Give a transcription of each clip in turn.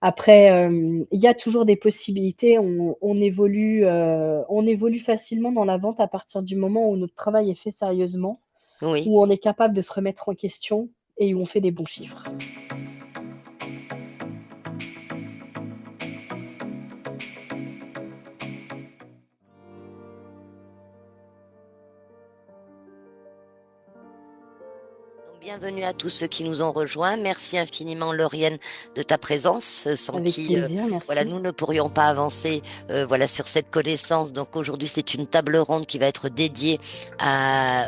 Après, il y a toujours des possibilités. On évolue facilement dans la vente à partir du moment où notre travail est fait sérieusement, Oui. où on est capable de se remettre en question et où on fait des bons chiffres. Donc, bienvenue à tous ceux qui nous ont rejoints. Merci infiniment, Lauriane, de ta présence, sans Avec qui, plaisir, voilà, merci. nous ne pourrions pas avancer, voilà, sur cette connaissance. Donc aujourd'hui, c'est une table ronde qui va être dédiée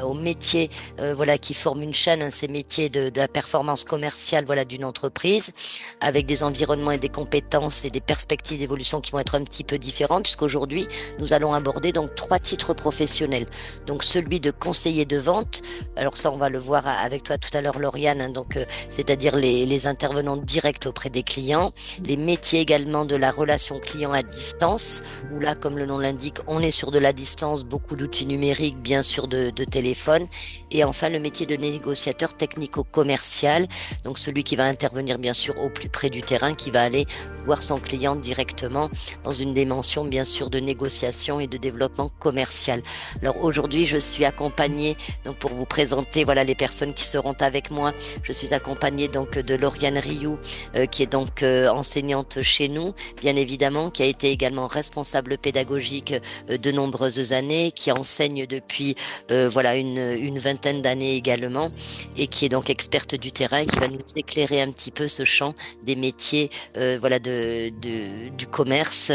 aux métiers, voilà, qui forment une chaîne, hein, ces métiers de la performance commerciale, voilà, d'une entreprise, avec des environnements et des compétences et des perspectives d'évolution qui vont être un petit peu différents, puisqu'aujourd'hui, nous allons aborder donc 3 titres professionnels. Donc celui de conseiller de vente. Alors ça, on va le voir avec toi tout à l'heure, Lauriane, hein, donc c'est-à-dire les intervenants directs auprès des clients, les métiers également de la relation client à distance, où là, comme le nom l'indique, on est sur de la distance, beaucoup d'outils numériques, bien sûr de téléphone, et enfin le métier de négociateur technico-commercial, donc celui qui va intervenir bien sûr au plus près du terrain, qui va aller voir son client directement dans une dimension bien sûr de négociation et de développement commercial. Alors aujourd'hui, je suis accompagnée donc pour vous présenter voilà les personnes qui seront avec moi. Je suis accompagnée donc de Lauriane Rioux, qui est donc enseignante chez nous, bien évidemment, qui a été également responsable pédagogique de nombreuses années, qui enseigne depuis voilà une vingtaine d'années également, et qui est donc experte du terrain et qui va nous éclairer un petit peu ce champ des métiers voilà du commerce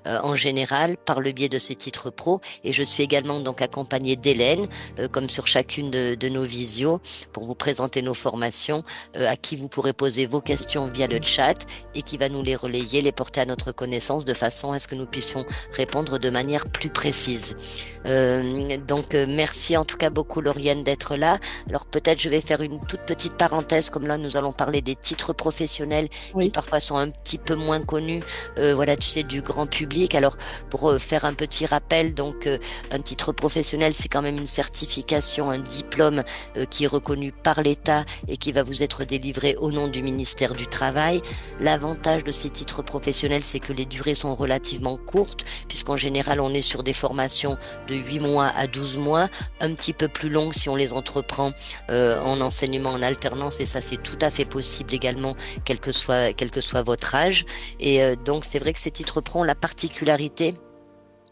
en général par le biais de ses titres pro. Et je suis également donc accompagnée d'Hélène, comme sur chacune de nos visios, pour vous présenter nos formations, à qui vous pourrez poser vos questions via le chat et qui va nous les relayer, les porter à notre connaissance de façon à ce que nous puissions répondre de manière plus précise. Merci en tout cas beaucoup, Lauriane, d'être là. Alors peut-être je vais faire une toute petite parenthèse, comme là nous allons parler des titres professionnels qui Oui, parfois sont un petit peu moins connus, voilà, tu sais, du grand public. Alors pour faire un petit rappel, donc un titre professionnel, c'est quand même une certification, un diplôme qui est reconnu par l'État et qui va vous être délivré au nom du ministère du Travail. L'avantage de ces titres professionnels, c'est que les durées sont relativement courtes, puisqu'en général, on est sur des formations de 8 mois à 12 mois, un petit peu plus longues si on les entreprend en enseignement en alternance, et ça, c'est tout à fait possible également, quel que soit votre âge. Et donc, c'est vrai que ces titres pro ont la particularité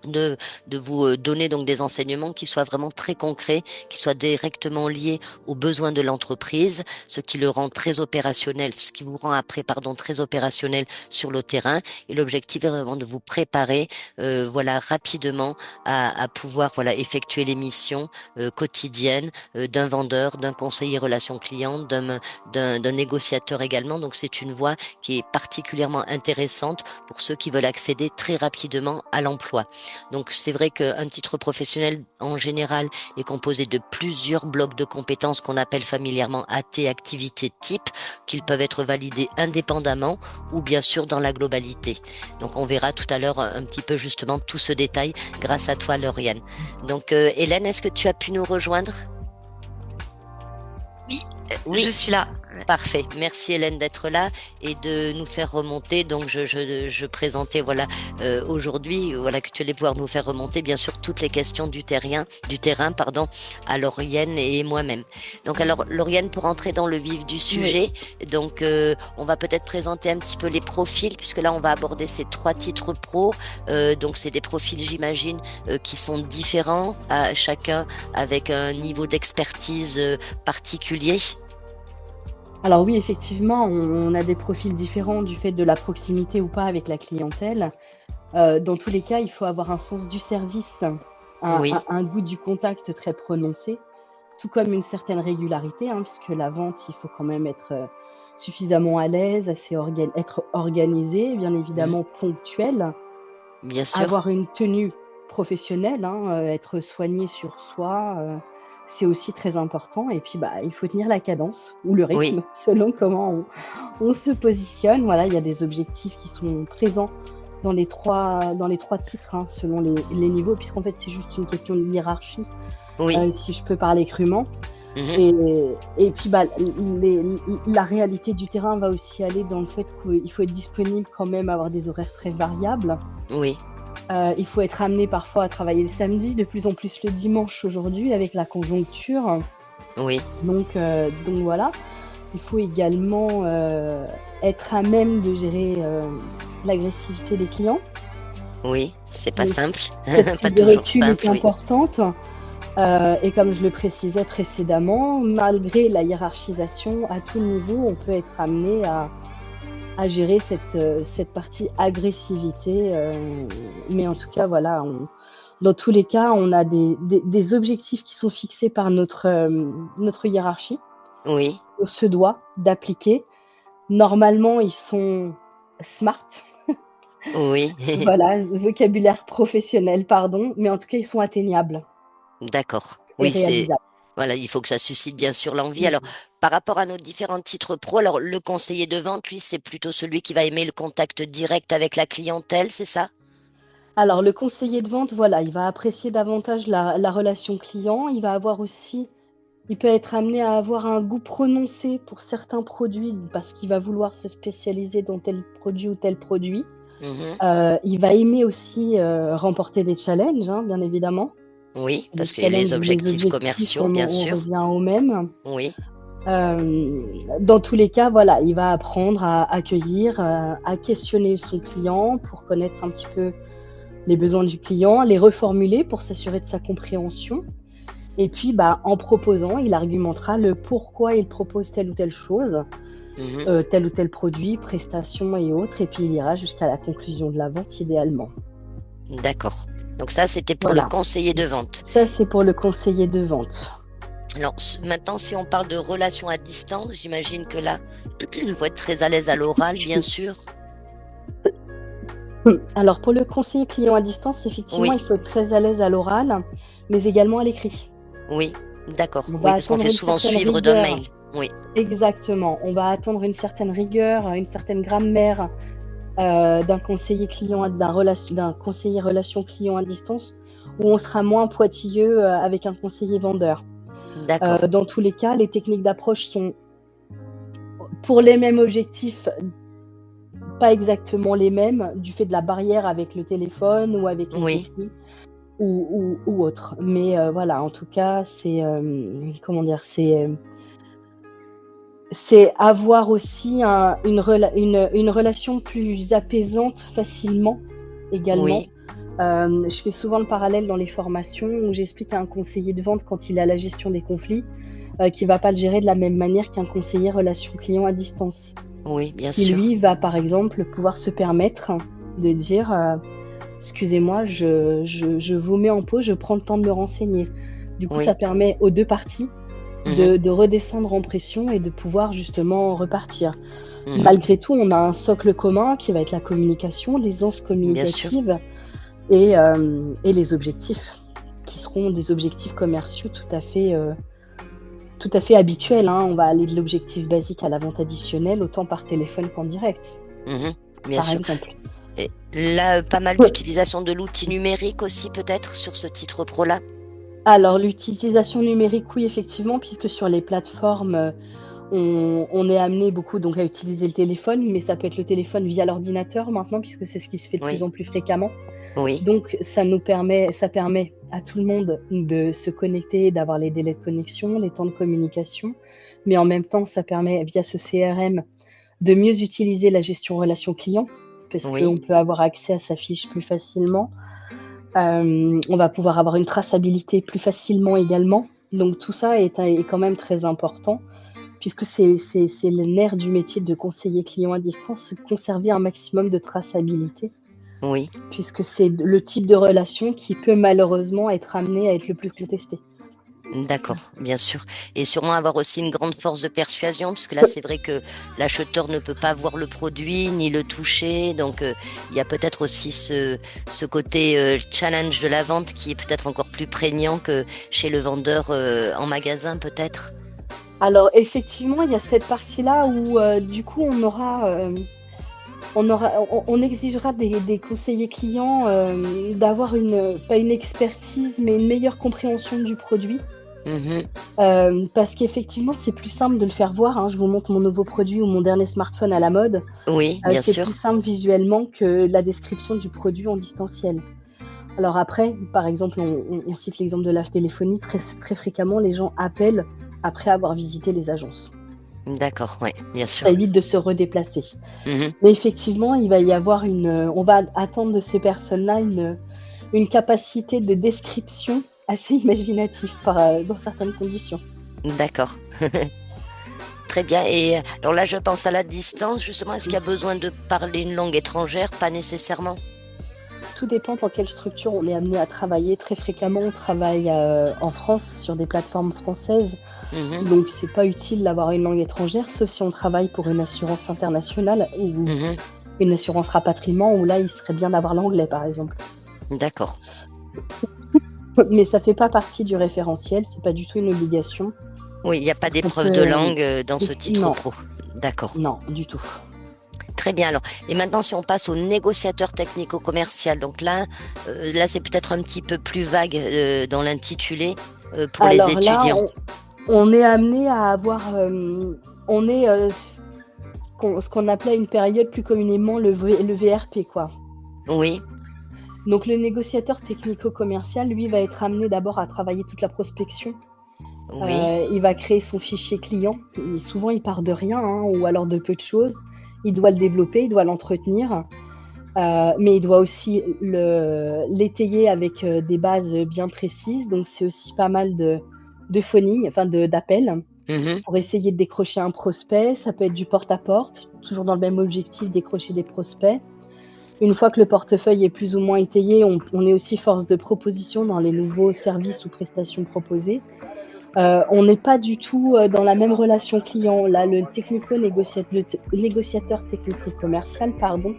de, de vous donner donc des enseignements qui soient vraiment très concrets, qui soient directement liés aux besoins de l'entreprise, ce qui le rend très opérationnel, ce qui vous rend après, pardon, très opérationnel sur le terrain. Et l'objectif est vraiment de vous préparer, voilà, rapidement à pouvoir, voilà, effectuer les missions quotidiennes d'un vendeur, d'un conseiller relations clients, d'un négociateur également. Donc c'est une voie qui est particulièrement intéressante pour ceux qui veulent accéder très rapidement à l'emploi. Donc c'est vrai qu'un titre professionnel en général est composé de plusieurs blocs de compétences qu'on appelle familièrement AT, activités type, qu'ils peuvent être validés indépendamment ou bien sûr dans la globalité. Donc on verra tout à l'heure un petit peu justement tout ce détail grâce à toi, Lauriane. Donc Hélène, est-ce que tu as pu nous rejoindre? Oui, je Oui. suis là. Parfait. Merci Hélène d'être là et de nous faire remonter. Donc je présentais voilà aujourd'hui voilà que tu allais pouvoir nous faire remonter bien sûr toutes les questions du terrain pardon à Lauriane et moi-même. Donc alors Lauriane, pour entrer dans le vif du oui. sujet, donc on va peut-être présenter un petit peu les profils, puisque là on va aborder ces 3 titres pro. Donc c'est des profils, j'imagine, qui sont différents à chacun avec un niveau d'expertise particulier. Alors oui, effectivement, on a des profils différents du fait de la proximité ou pas avec la clientèle. Dans tous les cas, il faut avoir un sens du service, Oui. un goût du contact très prononcé, tout comme une certaine régularité, hein, puisque la vente, il faut quand même être, suffisamment à l'aise, être organisé, bien Mhm. évidemment ponctuel, Bien sûr. avoir une tenue professionnelle, hein, être soigné sur soi, c'est aussi très important et puis, bah, il faut tenir la cadence ou le Oui. rythme selon comment on se positionne. Voilà, il y a des objectifs qui sont présents dans les 3 titres, hein, selon les niveaux, puisqu'en fait, c'est juste une question de hiérarchie, Oui. si je peux parler crûment. Mhm. Et, et puis bah, la réalité du terrain va aussi aller dans le fait qu'il faut être disponible quand même, avoir des horaires très variables. Oui, Il faut être amené parfois à travailler le samedi, de plus en plus le dimanche aujourd'hui avec la conjoncture. oui, Donc voilà. Il faut également être à même de gérer l'agressivité des clients. oui, c'est pas Donc simple, cette pas prise de toujours recul est simple, oui. importante. Et comme je le précisais précédemment, malgré la hiérarchisation, à tout niveau, on peut être amené à gérer cette partie agressivité. Mais en tout cas, voilà, dans tous les cas, on a des objectifs qui sont fixés par notre hiérarchie. Oui, On se doit d'appliquer. Normalement, ils sont smart. oui, Voilà, vocabulaire professionnel, pardon, mais en tout cas, ils sont atteignables d'accord. et Oui, réalisables. voilà, il faut que ça suscite bien sûr l'envie. Alors, Mmh. par rapport à nos différents titres pro, alors le conseiller de vente, lui, c'est plutôt celui qui va aimer le contact direct avec la clientèle, c'est ça? Alors le conseiller de vente, voilà, il va apprécier davantage la relation client. Il peut être amené à avoir un goût prononcé pour certains produits parce qu'il va vouloir se spécialiser dans tel produit ou tel produit. Mhm. Il va aimer aussi, remporter des challenges, hein, bien évidemment. Oui, Les parce qu'il y a challenges les ou les objectifs objectifs, commerciaux, bien on sûr. revient au même. Oui, Dans tous les cas, voilà, il va apprendre à accueillir, à questionner son client pour connaître un petit peu les besoins du client, les reformuler pour s'assurer de sa compréhension. Et puis, bah, en proposant, il argumentera le pourquoi il propose telle ou telle chose, mhm. tel ou tel produit, prestation et autres. Et puis, il ira jusqu'à la conclusion de la vente, idéalement. D'accord. Donc ça, c'était pour le Voilà. conseiller de vente. Ça, c'est pour le conseiller de vente. Alors maintenant, si on parle de relations à distance, j'imagine que là, il faut être très à l'aise à l'oral, bien sûr. Alors, pour le conseiller client à distance, effectivement, Oui, il faut être très à l'aise à l'oral, mais également à l'écrit. oui, d'accord. On Oui, va parce qu'on attendre fait une souvent certaine suivre d'un rigueur. mail. Oui, Exactement. On va attendre une certaine rigueur, une certaine grammaire d'un conseiller client, d'un conseiller relation client à distance, où on sera moins pointilleux avec un conseiller vendeur. d'accord. Dans tous les cas, les techniques d'approche sont pour les mêmes objectifs, pas exactement les mêmes, du fait de la barrière avec le téléphone ou avec les Oui, écrits ou autre. Mais voilà, en tout cas, comment dire, c'est avoir aussi une relation plus apaisante facilement également. oui, Je fais souvent le parallèle dans les formations où j'explique à un conseiller de vente quand il a la gestion des conflits, qu'il va pas le gérer de la même manière qu'un conseiller relation client à distance. oui, bien Qui sûr. lui va par exemple pouvoir se permettre de dire excusez-moi, je vous mets en pause, je prends le temps de me renseigner. Du coup, ça Oui, permet aux deux parties mhm, de redescendre en pression et de pouvoir justement repartir. mhm, Malgré tout, on a un socle commun qui va être la communication, l'aisance bien sûr. communicative et les objectifs, qui seront des objectifs commerciaux tout à fait habituels, hein. On va aller de l'objectif basique à la vente additionnelle, autant par téléphone qu'en direct, Mhm, bien par sûr. exemple. Et là, pas mal d'utilisation de l'outil numérique aussi, peut-être, sur ce titre pro-là. Alors, l'utilisation numérique, oui, effectivement, puisque sur les plateformes, on est amené beaucoup donc à utiliser le téléphone, mais ça peut être le téléphone via l'ordinateur maintenant, puisque c'est ce qui se fait de plus Oui, en plus fréquemment. oui, Donc ça permet à tout le monde de se connecter, d'avoir les délais de connexion, les temps de communication, mais en même temps, ça permet via ce CRM de mieux utiliser la gestion relation client, parce oui, qu'on peut avoir accès à sa fiche plus facilement. On va pouvoir avoir une traçabilité plus facilement également. Donc tout ça est quand même très important, puisque c'est le nerf du métier de conseiller client à distance, conserver un maximum de traçabilité, oui. puisque c'est le type de relation qui peut malheureusement être amené à être le plus contesté. D'accord, bien sûr. Et sûrement avoir aussi une grande force de persuasion, parce que là, c'est vrai que l'acheteur ne peut pas voir le produit ni le toucher. Donc, il y a peut-être aussi ce côté challenge de la vente qui est peut-être encore plus prégnant que chez le vendeur en magasin, peut-être. Alors effectivement, il y a cette partie-là où du coup on exigera des conseillers clients d'avoir pas une expertise, mais une meilleure compréhension du produit. Mhm. Parce qu'effectivement, c'est plus simple de le faire voir, hein. Je vous montre mon nouveau produit ou mon dernier smartphone à la mode. Oui, bien C'est plus sûr. simple visuellement que la description du produit en distanciel. Alors après, par exemple, on cite l'exemple de la téléphonie. Très, très fréquemment, les gens appellent après avoir visité les agences. D'accord, ouais, bien Ça sûr. évite de se redéplacer. Mhm. Mais effectivement, il va y avoir on va attendre de ces personnes-là une capacité de description assez imaginative dans certaines conditions. D'accord. Très bien. Et alors là, je pense à la distance, justement, est-ce qu'il y a besoin de parler une langue étrangère? Pas nécessairement. Tout dépend dans quelle structure on est amené à travailler. Très fréquemment, on travaille en France sur des plateformes françaises, Mhm. donc c'est pas utile d'avoir une langue étrangère, sauf si on travaille pour une assurance internationale ou Mhm. une assurance rapatriement, où là, il serait bien d'avoir l'anglais, par exemple. D'accord. Mais ça fait pas partie du référentiel, c'est pas du tout une obligation, Oui, il n'y a pas parce qu'on d'épreuve de peut... langue dans ce titre Non, pro. D'accord. non, du tout. Très bien. Alors, et maintenant, si on passe au négociateur technico-commercial, donc là, c'est peut-être un petit peu plus vague dans l'intitulé pour les Alors là, étudiants. on est amené à avoir... on est ce qu'on appelait à une période plus communément le VRP, quoi. Oui, Donc le négociateur technico-commercial, lui, va être amené d'abord à travailler toute la prospection. oui. Il va créer son fichier client. Et souvent, il part de rien, hein, ou alors de peu de choses. Il doit le développer, il doit l'entretenir, mais il doit aussi l'étayer avec des bases bien précises. Donc c'est aussi pas mal de phoning, enfin d'appels, Mhm. pour essayer de décrocher un prospect. Ça peut être du porte-à-porte, toujours dans le même objectif, décrocher des prospects. Une fois que le portefeuille est plus ou moins étayé, on est aussi force de proposition dans les nouveaux services ou prestations proposés. On n'est pas du tout dans la même relation client. Là, le négociateur technico-commercial, pardon,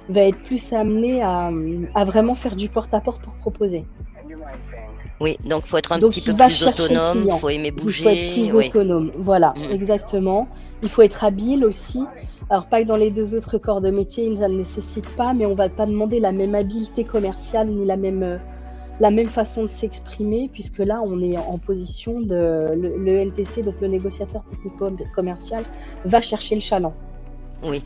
va être plus amené à vraiment faire du porte-à-porte pour proposer. Oui, donc faut être un petit Donc, peu il va plus chercher le autonome, client. faut aimer Il faut être bouger, plus oui. autonome. Voilà, Mhm. exactement. Il faut être habile aussi. Alors, pas que dans les deux autres corps de métier, ça ne le nécessite pas, mais on va pas demander la même habileté commerciale ni la même façon de s'exprimer, puisque là, on est en position le NTC, donc le négociateur technico-commercial, va chercher le chaland. Oui.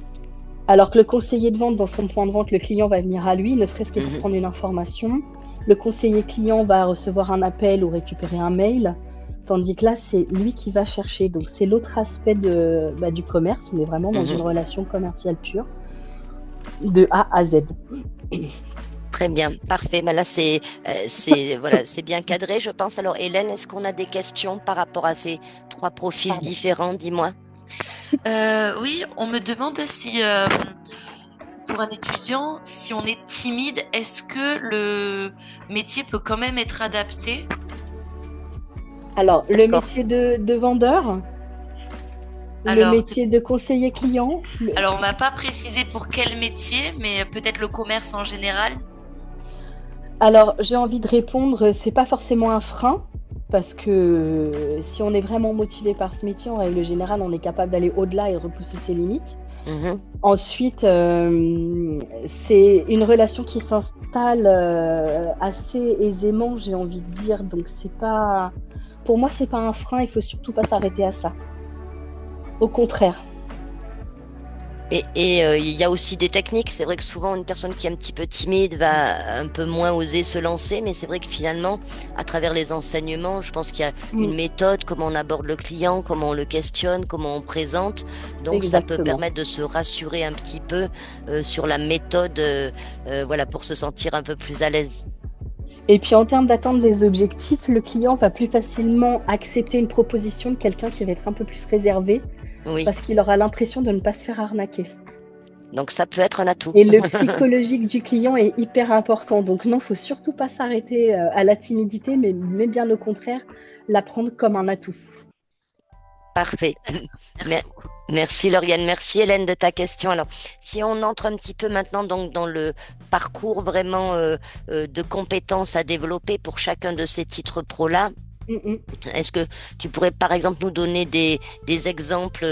Alors que le conseiller de vente, dans son point de vente, le client va venir à lui, ne serait-ce que pour Mhm. prendre une information. Le conseiller client va recevoir un appel ou récupérer un mail, tandis que là, c'est lui qui va chercher. Donc, c'est l'autre aspect du commerce. On est vraiment dans une Mhm. relation commerciale pure, de A à Z. Très bien, parfait. Ben là, voilà, c'est bien cadré, je pense. Alors, Hélène, est-ce qu'on a des questions par rapport à ces trois profils Pardon. différents? Dis-moi. Oui, on me demande si, pour un étudiant, si on est timide, est-ce que le métier peut quand même être adapté? Alors, le D'accord. métier de vendeur, le Alors, métier de conseiller client, alors on m'a pas précisé pour quel métier, mais peut-être le commerce en général. alors j'ai envie de répondre, c'est pas forcément un frein, parce que si on est vraiment motivé par ce métier, en règle générale, on est capable d'aller au-delà et repousser ses limites. Mhm. Ensuite, c'est une relation qui s'installe assez aisément, j'ai envie de dire. Donc pour moi, c'est pas un frein. Il faut surtout pas s'arrêter à ça. Au contraire. Et il y a aussi des techniques. C'est vrai que souvent, une personne qui est un petit peu timide va un peu moins oser se lancer, mais c'est vrai que finalement, à travers les enseignements, je pense qu'il y a une Mm, méthode, comment on aborde le client, comment on le questionne, comment on présente. Donc, ça peut exactement. permettre de se rassurer un petit peu sur la méthode, voilà, pour se sentir un peu plus à l'aise. Et puis en termes d'atteindre les objectifs, le client va plus facilement accepter une proposition de quelqu'un qui va être un peu plus réservé, Oui, parce qu'il aura l'impression de ne pas se faire arnaquer. donc ça peut être un atout. Et le psychologique du client est hyper important. Donc non, faut surtout pas s'arrêter à la timidité, mais bien au contraire, la prendre comme un atout. Parfait. Merci Mer- beaucoup. Merci Lauriane, merci Hélène de ta question. Alors, si on entre un petit peu maintenant donc dans le parcours vraiment de compétences à développer pour chacun de ces titres pro-là, Mm, mm. est-ce que tu pourrais par exemple nous donner des exemples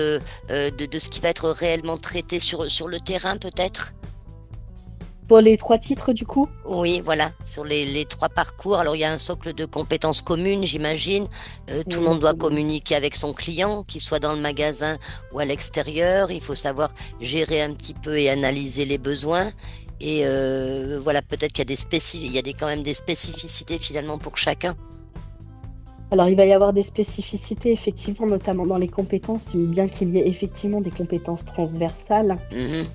de ce qui va être réellement traité sur le terrain peut-être? Pour les 3 titres, du coup? Oui, voilà, sur les 3 parcours. Alors, il y a un socle de compétences communes, j'imagine. Tout le monde doit Exactement. communiquer avec son client, qu'il soit dans le magasin ou à l'extérieur. Il faut savoir gérer un petit peu et analyser les besoins. Et voilà, peut-être qu'il y a il y a quand même des spécificités finalement pour chacun. Alors, il va y avoir des spécificités, effectivement, notamment dans les compétences, bien qu'il y ait effectivement des compétences transversales. Mhm.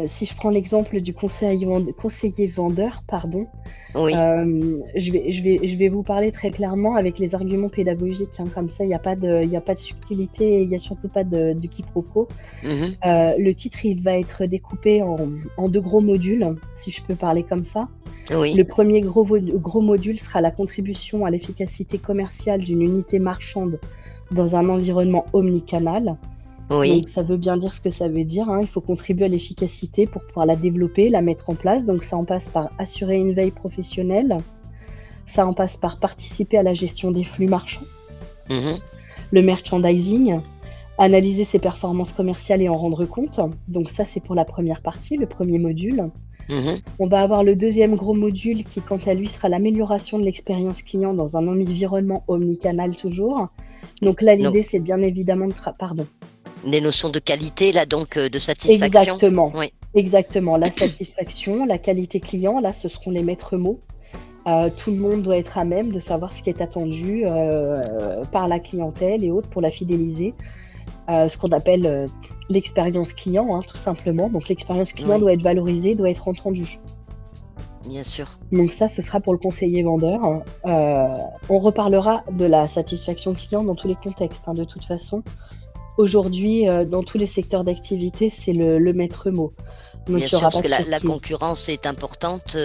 Si je prends l'exemple du conseiller vendeur, pardon, Oui, je vais vous parler très clairement avec les arguments pédagogiques, hein, comme ça, il y a pas de subtilité et il y a surtout pas de quiproquo. mhm. Le titre, il va être découpé en 2 gros modules, si je peux parler comme ça. Oui, Le premier gros module sera la contribution à l'efficacité commerciale d'une unité marchande dans un environnement omnicanal. oui, Donc ça veut bien dire ce que ça veut dire, hein. Il faut contribuer à l'efficacité pour pouvoir la développer, la mettre en place. Donc ça en passe par assurer une veille professionnelle, ça en passe par participer à la gestion des flux marchands, mhm. le merchandising, analyser ses performances commerciales et en rendre compte. Donc ça c'est pour la première partie, le premier module. Mhm. On va avoir le deuxième gros module qui, quant à lui, sera l'amélioration de l'expérience client dans un environnement omnicanal toujours. Donc là, Donc, l'idée, c'est bien évidemment de pardon. des notions de qualité, là, donc de satisfaction. Exactement. Oui. Exactement. La satisfaction, la qualité client, là, ce seront les maîtres mots. Tout le monde doit être à même de savoir ce qui est attendu par la clientèle et autres pour la fidéliser. Ce qu'on appelle l'expérience client, hein, tout simplement. Donc l'expérience client Oui, doit être valorisée, doit être entendue. bien sûr. Donc ça, ce sera pour le conseiller vendeur. On reparlera de la satisfaction client dans tous les contextes, hein, de toute façon. Aujourd'hui, dans tous les secteurs d'activité, c'est le maître mot. Donc Bien il n'y sûr, aura parce pas que de la surprise. concurrence est importante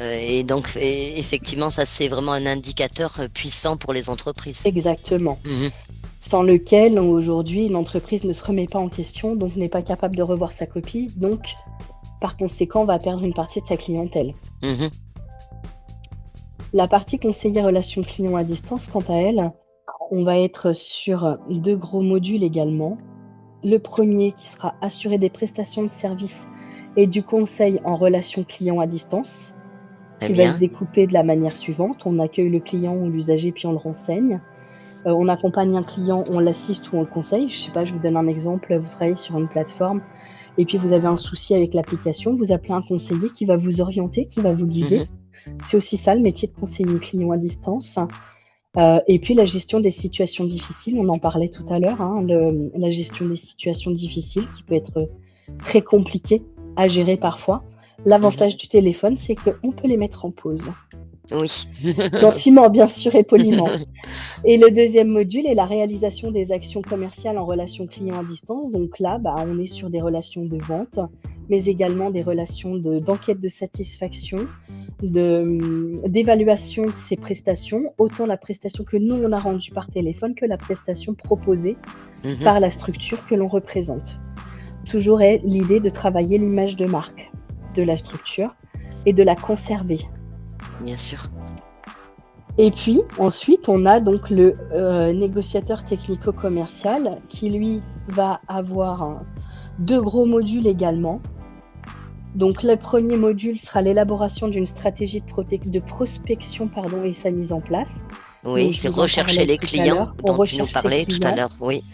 et donc effectivement, ça c'est vraiment un indicateur puissant pour les entreprises. Exactement. Mhm, Sans lequel, aujourd'hui, une entreprise ne se remet pas en question, donc n'est pas capable de revoir sa copie, donc par conséquent, va perdre une partie de sa clientèle. mhm. La partie conseiller relations clients à distance, quant à elle, on va être sur 2 gros modules également. Le premier qui sera assurer des prestations de services et du conseil en relation client à distance, Très qui va se bien. découper de la manière suivante. On accueille le client ou l'usager, puis on le renseigne. On accompagne un client, on l'assiste ou on le conseille. Je sais pas, je vous donne un exemple, vous travaillez sur une plateforme et puis vous avez un souci avec l'application, vous appelez un conseiller qui va vous orienter, qui va vous guider. Mhm, C'est aussi ça le métier de conseiller client à distance. Et puis la gestion des situations difficiles, on en parlait tout à l'heure, hein, la gestion des situations difficiles qui peut être très compliquée à gérer parfois. mhm. L'avantage du téléphone, c'est qu'on peut les mettre en pause. Oui. Gentiment, bien sûr, et poliment. Et le deuxième module est la réalisation des actions commerciales en relation client à distance. Donc là, on est sur des relations de vente, mais également des relations d'enquête de satisfaction, d'évaluation de ces prestations, autant la prestation que nous, on a rendue par téléphone que la prestation proposée Mhm, par la structure que l'on représente. Toujours est l'idée de travailler l'image de marque de la structure et de la conserver. bien sûr. Et puis ensuite, on a donc le négociateur technico-commercial qui lui va avoir 2 gros modules également. Donc le premier module sera l'élaboration d'une stratégie de prospection pardon, et sa mise en place. Donc Oui, je c'est vous en rechercher parlais les tout à clients l'heure. On dont tu nous recherche ses parlais tout à clients. l'heure. Oui.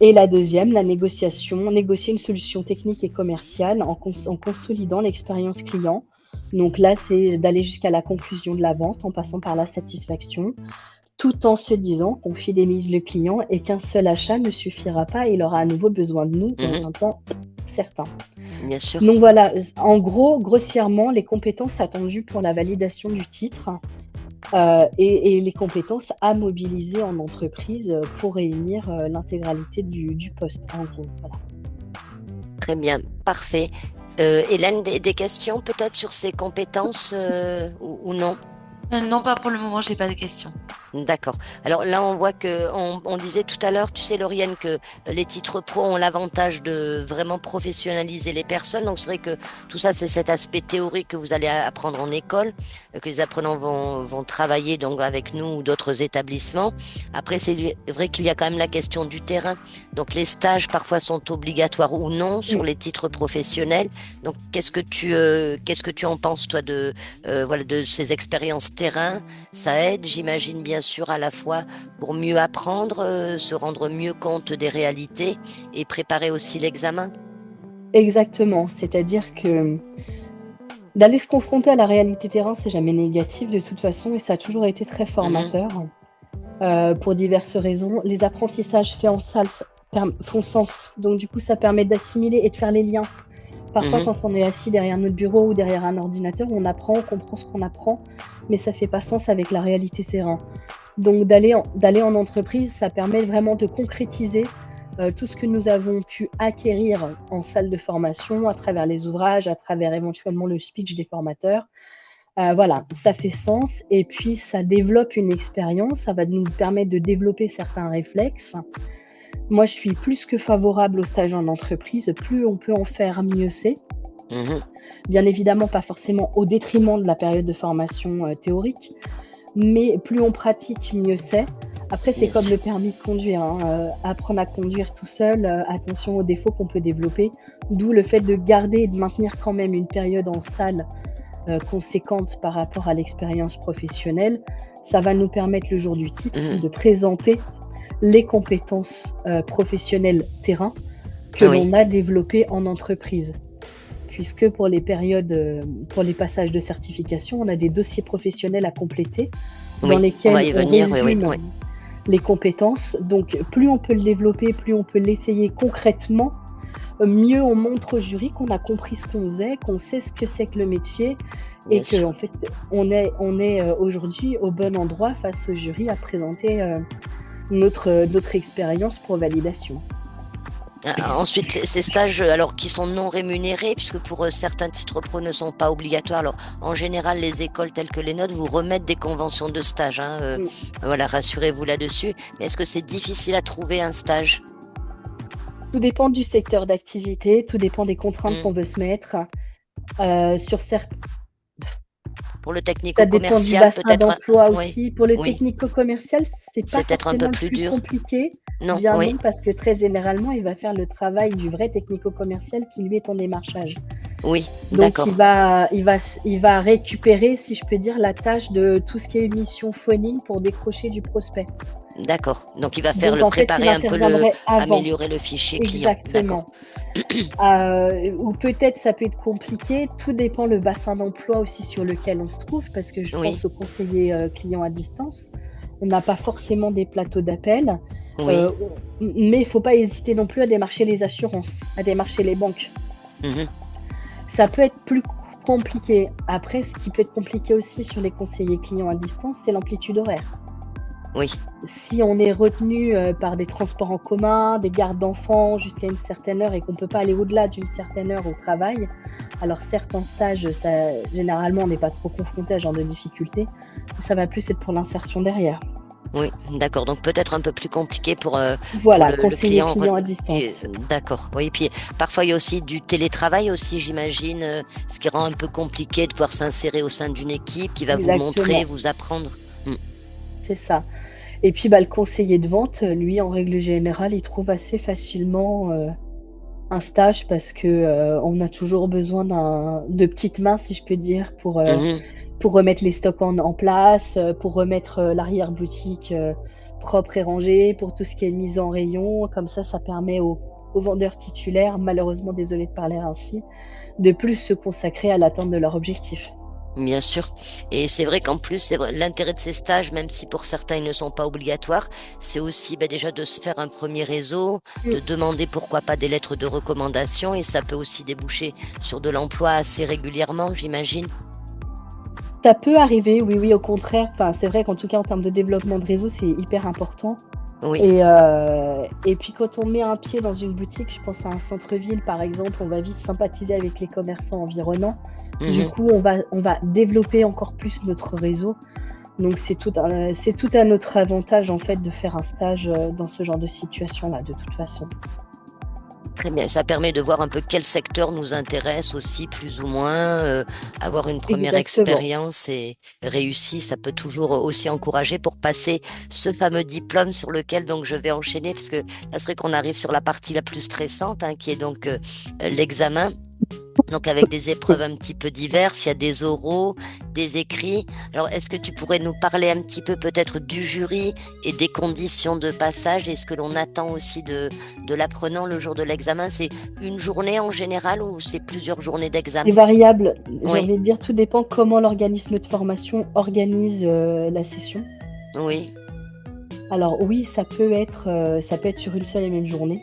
Et la deuxième, la négociation, négocier une solution technique et commerciale en consolidant l'expérience client. Donc là, c'est d'aller jusqu'à la conclusion de la vente en passant par la satisfaction, tout en se disant qu'on fidélise le client et qu'un seul achat ne suffira pas et il aura à nouveau besoin de nous dans Mhm, un temps certain. bien sûr. Donc voilà, en gros, grossièrement, les compétences attendues pour la validation du titre et les compétences à mobiliser en entreprise pour réunir l'intégralité du poste, en gros. Voilà. Très bien. Parfait. Hélène, des questions peut-être sur ces compétences ou non? Non, pas pour le moment, j'ai pas de questions. D'accord. Alors là, on voit que on disait tout à l'heure, tu sais, Lauriane, que les titres pro ont l'avantage de vraiment professionnaliser les personnes. Donc c'est vrai que tout ça, c'est cet aspect théorique que vous allez apprendre en école, que les apprenants vont travailler donc avec nous ou d'autres établissements. Après, c'est vrai qu'il y a quand même la question du terrain. Donc les stages parfois sont obligatoires ou non sur Mm. les titres professionnels. Donc qu'est-ce que tu en penses toi voilà de ces expériences terrain? Ça aide, j'imagine, bien sûr, à la fois pour mieux apprendre, se rendre mieux compte des réalités et préparer aussi l'examen. Exactement, c'est-à-dire que d'aller se confronter à la réalité terrain, c'est jamais négatif de toute façon et ça a toujours été très Mhm, formateur pour diverses raisons. Les apprentissages faits en salle font sens, donc du coup ça permet d'assimiler et de faire les liens. Parfois, mhm, quand on est assis derrière notre bureau ou derrière un ordinateur, on apprend, on comprend ce qu'on apprend, mais ça fait pas sens avec la réalité terrain. Donc d'aller en entreprise, ça permet vraiment de concrétiser tout ce que nous avons pu acquérir en salle de formation, à travers les ouvrages, à travers éventuellement le speech des formateurs. Voilà, ça fait sens et puis ça développe une expérience, ça va nous permettre de développer certains réflexes. Moi, je suis plus que favorable au stage en entreprise. Plus on peut en faire, mieux c'est. mhm. Bien évidemment, pas forcément au détriment de la période de formation théorique, mais plus on pratique, mieux c'est. Après, c'est Bien comme sûr. le permis de conduire, hein. Apprendre à conduire tout seul, attention aux défauts qu'on peut développer. D'où le fait de garder et de maintenir quand même une période en salle conséquente par rapport à l'expérience professionnelle. Ça va nous permettre le jour du titre Mhm. de présenter les compétences professionnelles terrain que Oui, l'on a développées en entreprise. Puisque pour les passages de certification, on a des dossiers professionnels à compléter dans oui, on va lesquels y on venir. Oui, oui, résume oui. les compétences. Donc, plus on peut le développer, plus on peut l'essayer concrètement, mieux on montre au jury qu'on a compris ce qu'on faisait, qu'on sait ce que c'est que le métier et Bien que sûr. en fait, on est aujourd'hui au bon endroit face au jury à présenter notre expérience pour validation. Ensuite, ces stages, alors qui sont non rémunérés, puisque pour certains titres pro ne sont pas obligatoires. Alors, en général, les écoles telles que les nôtres vous remettent des conventions de stage. Hein, Mm. voilà, rassurez-vous là-dessus. Mais est-ce que c'est difficile à trouver un stage? Tout dépend du secteur d'activité, tout dépend des contraintes qu'on Hmm. veut se mettre. Sur certains Pour le Ça dépend du technico-commercial, bassin peut-être. d'emploi Oui, aussi. Pour le oui. technico-commercial, c'est pas C'est peut-être un forcément peu le plus plus dur. compliqué. Non, Bien oui, non, parce que très généralement, il va faire le travail du vrai technico-commercial qui lui est en démarchage. oui, Donc d'accord. il va récupérer, si je peux dire, la tâche de tout ce qui est émission phoning pour décrocher du prospect. D'accord. Donc, il va faire Donc le en fait, il préparer un peu interviendrait avant. améliorer le fichier client. D'accord. Exactement. Ou peut-être ça peut être compliqué, tout dépend le bassin d'emploi aussi sur lequel on se trouve, parce que je Oui, pense aux conseillers clients à distance. On n'a pas forcément des plateaux d'appel, oui. mais il ne faut pas hésiter non plus à démarcher les assurances, à démarcher les banques. Mhm. Ça peut être plus compliqué. Après, ce qui peut être compliqué aussi sur les conseillers clients à distance, c'est l'amplitude horaire. Oui, Si on est retenu par des transports en commun, des gardes d'enfants jusqu'à une certaine heure et qu'on ne peut pas aller au-delà d'une certaine heure au travail, alors certes en stage, généralement on n'est pas trop confronté à ce genre de difficultés, ça va plus être pour l'insertion derrière. oui, d'accord. Donc peut-être un peu plus compliqué pour Voilà, le conseiller client. client à Et, distance. d'accord. Oui, puis parfois il y a aussi du télétravail aussi, j'imagine, ce qui rend un peu compliqué de pouvoir s'insérer au sein d'une équipe qui va vous montrer, Exactement, vous apprendre. Mm. c'est ça. Et puis bah, le conseiller de vente, lui, en règle générale, il trouve assez facilement un stage parce que on a toujours besoin de petites mains, si je peux dire, Mhm. pour remettre les stocks en place, pour remettre l'arrière-boutique propre et rangée, pour tout ce qui est mise en rayon. Comme ça permet aux vendeurs titulaires, malheureusement désolé de parler ainsi, de plus se consacrer à l'atteinte de leur objectif. Bien sûr. Et c'est vrai qu'en plus, c'est l'intérêt de ces stages, même si pour certains ils ne sont pas obligatoires, c'est aussi déjà de se faire un premier réseau, Mm. de demander pourquoi pas des lettres de recommandation, et ça peut aussi déboucher sur de l'emploi assez régulièrement, j'imagine. Ça peut arriver, oui, oui, au contraire. Enfin, c'est vrai qu'en tout cas, en termes de développement de réseau, c'est hyper important. Oui. Et puis quand on met un pied dans une boutique, je pense à un centre-ville par exemple, on va vite sympathiser avec les commerçants environnants. Du Mhm. coup, on va développer encore plus notre réseau. Donc c'est tout un autre avantage en fait de faire un stage dans ce genre de situation-là, de toute façon. Très bien, ça permet de voir un peu quel secteur nous intéresse aussi, plus ou moins. Avoir une première Exactement. expérience et réussie, ça peut toujours aussi encourager pour passer ce fameux diplôme sur lequel donc je vais enchaîner, parce que là, c'est vrai qu'on arrive sur la partie la plus stressante, hein, qui est donc l'examen. Donc avec des épreuves un petit peu diverses, il y a des oraux, des écrits. Alors est-ce que tu pourrais nous parler un petit peu peut-être du jury et des conditions de passage et ce que l'on attend aussi de l'apprenant le jour de l'examen? C'est une journée en général ou c'est plusieurs journées C'est d'examen? variable. J'ai Oui, envie de dire, tout dépend comment l'organisme de formation organise la session. oui, Alors oui, ça peut être sur une seule et même journée,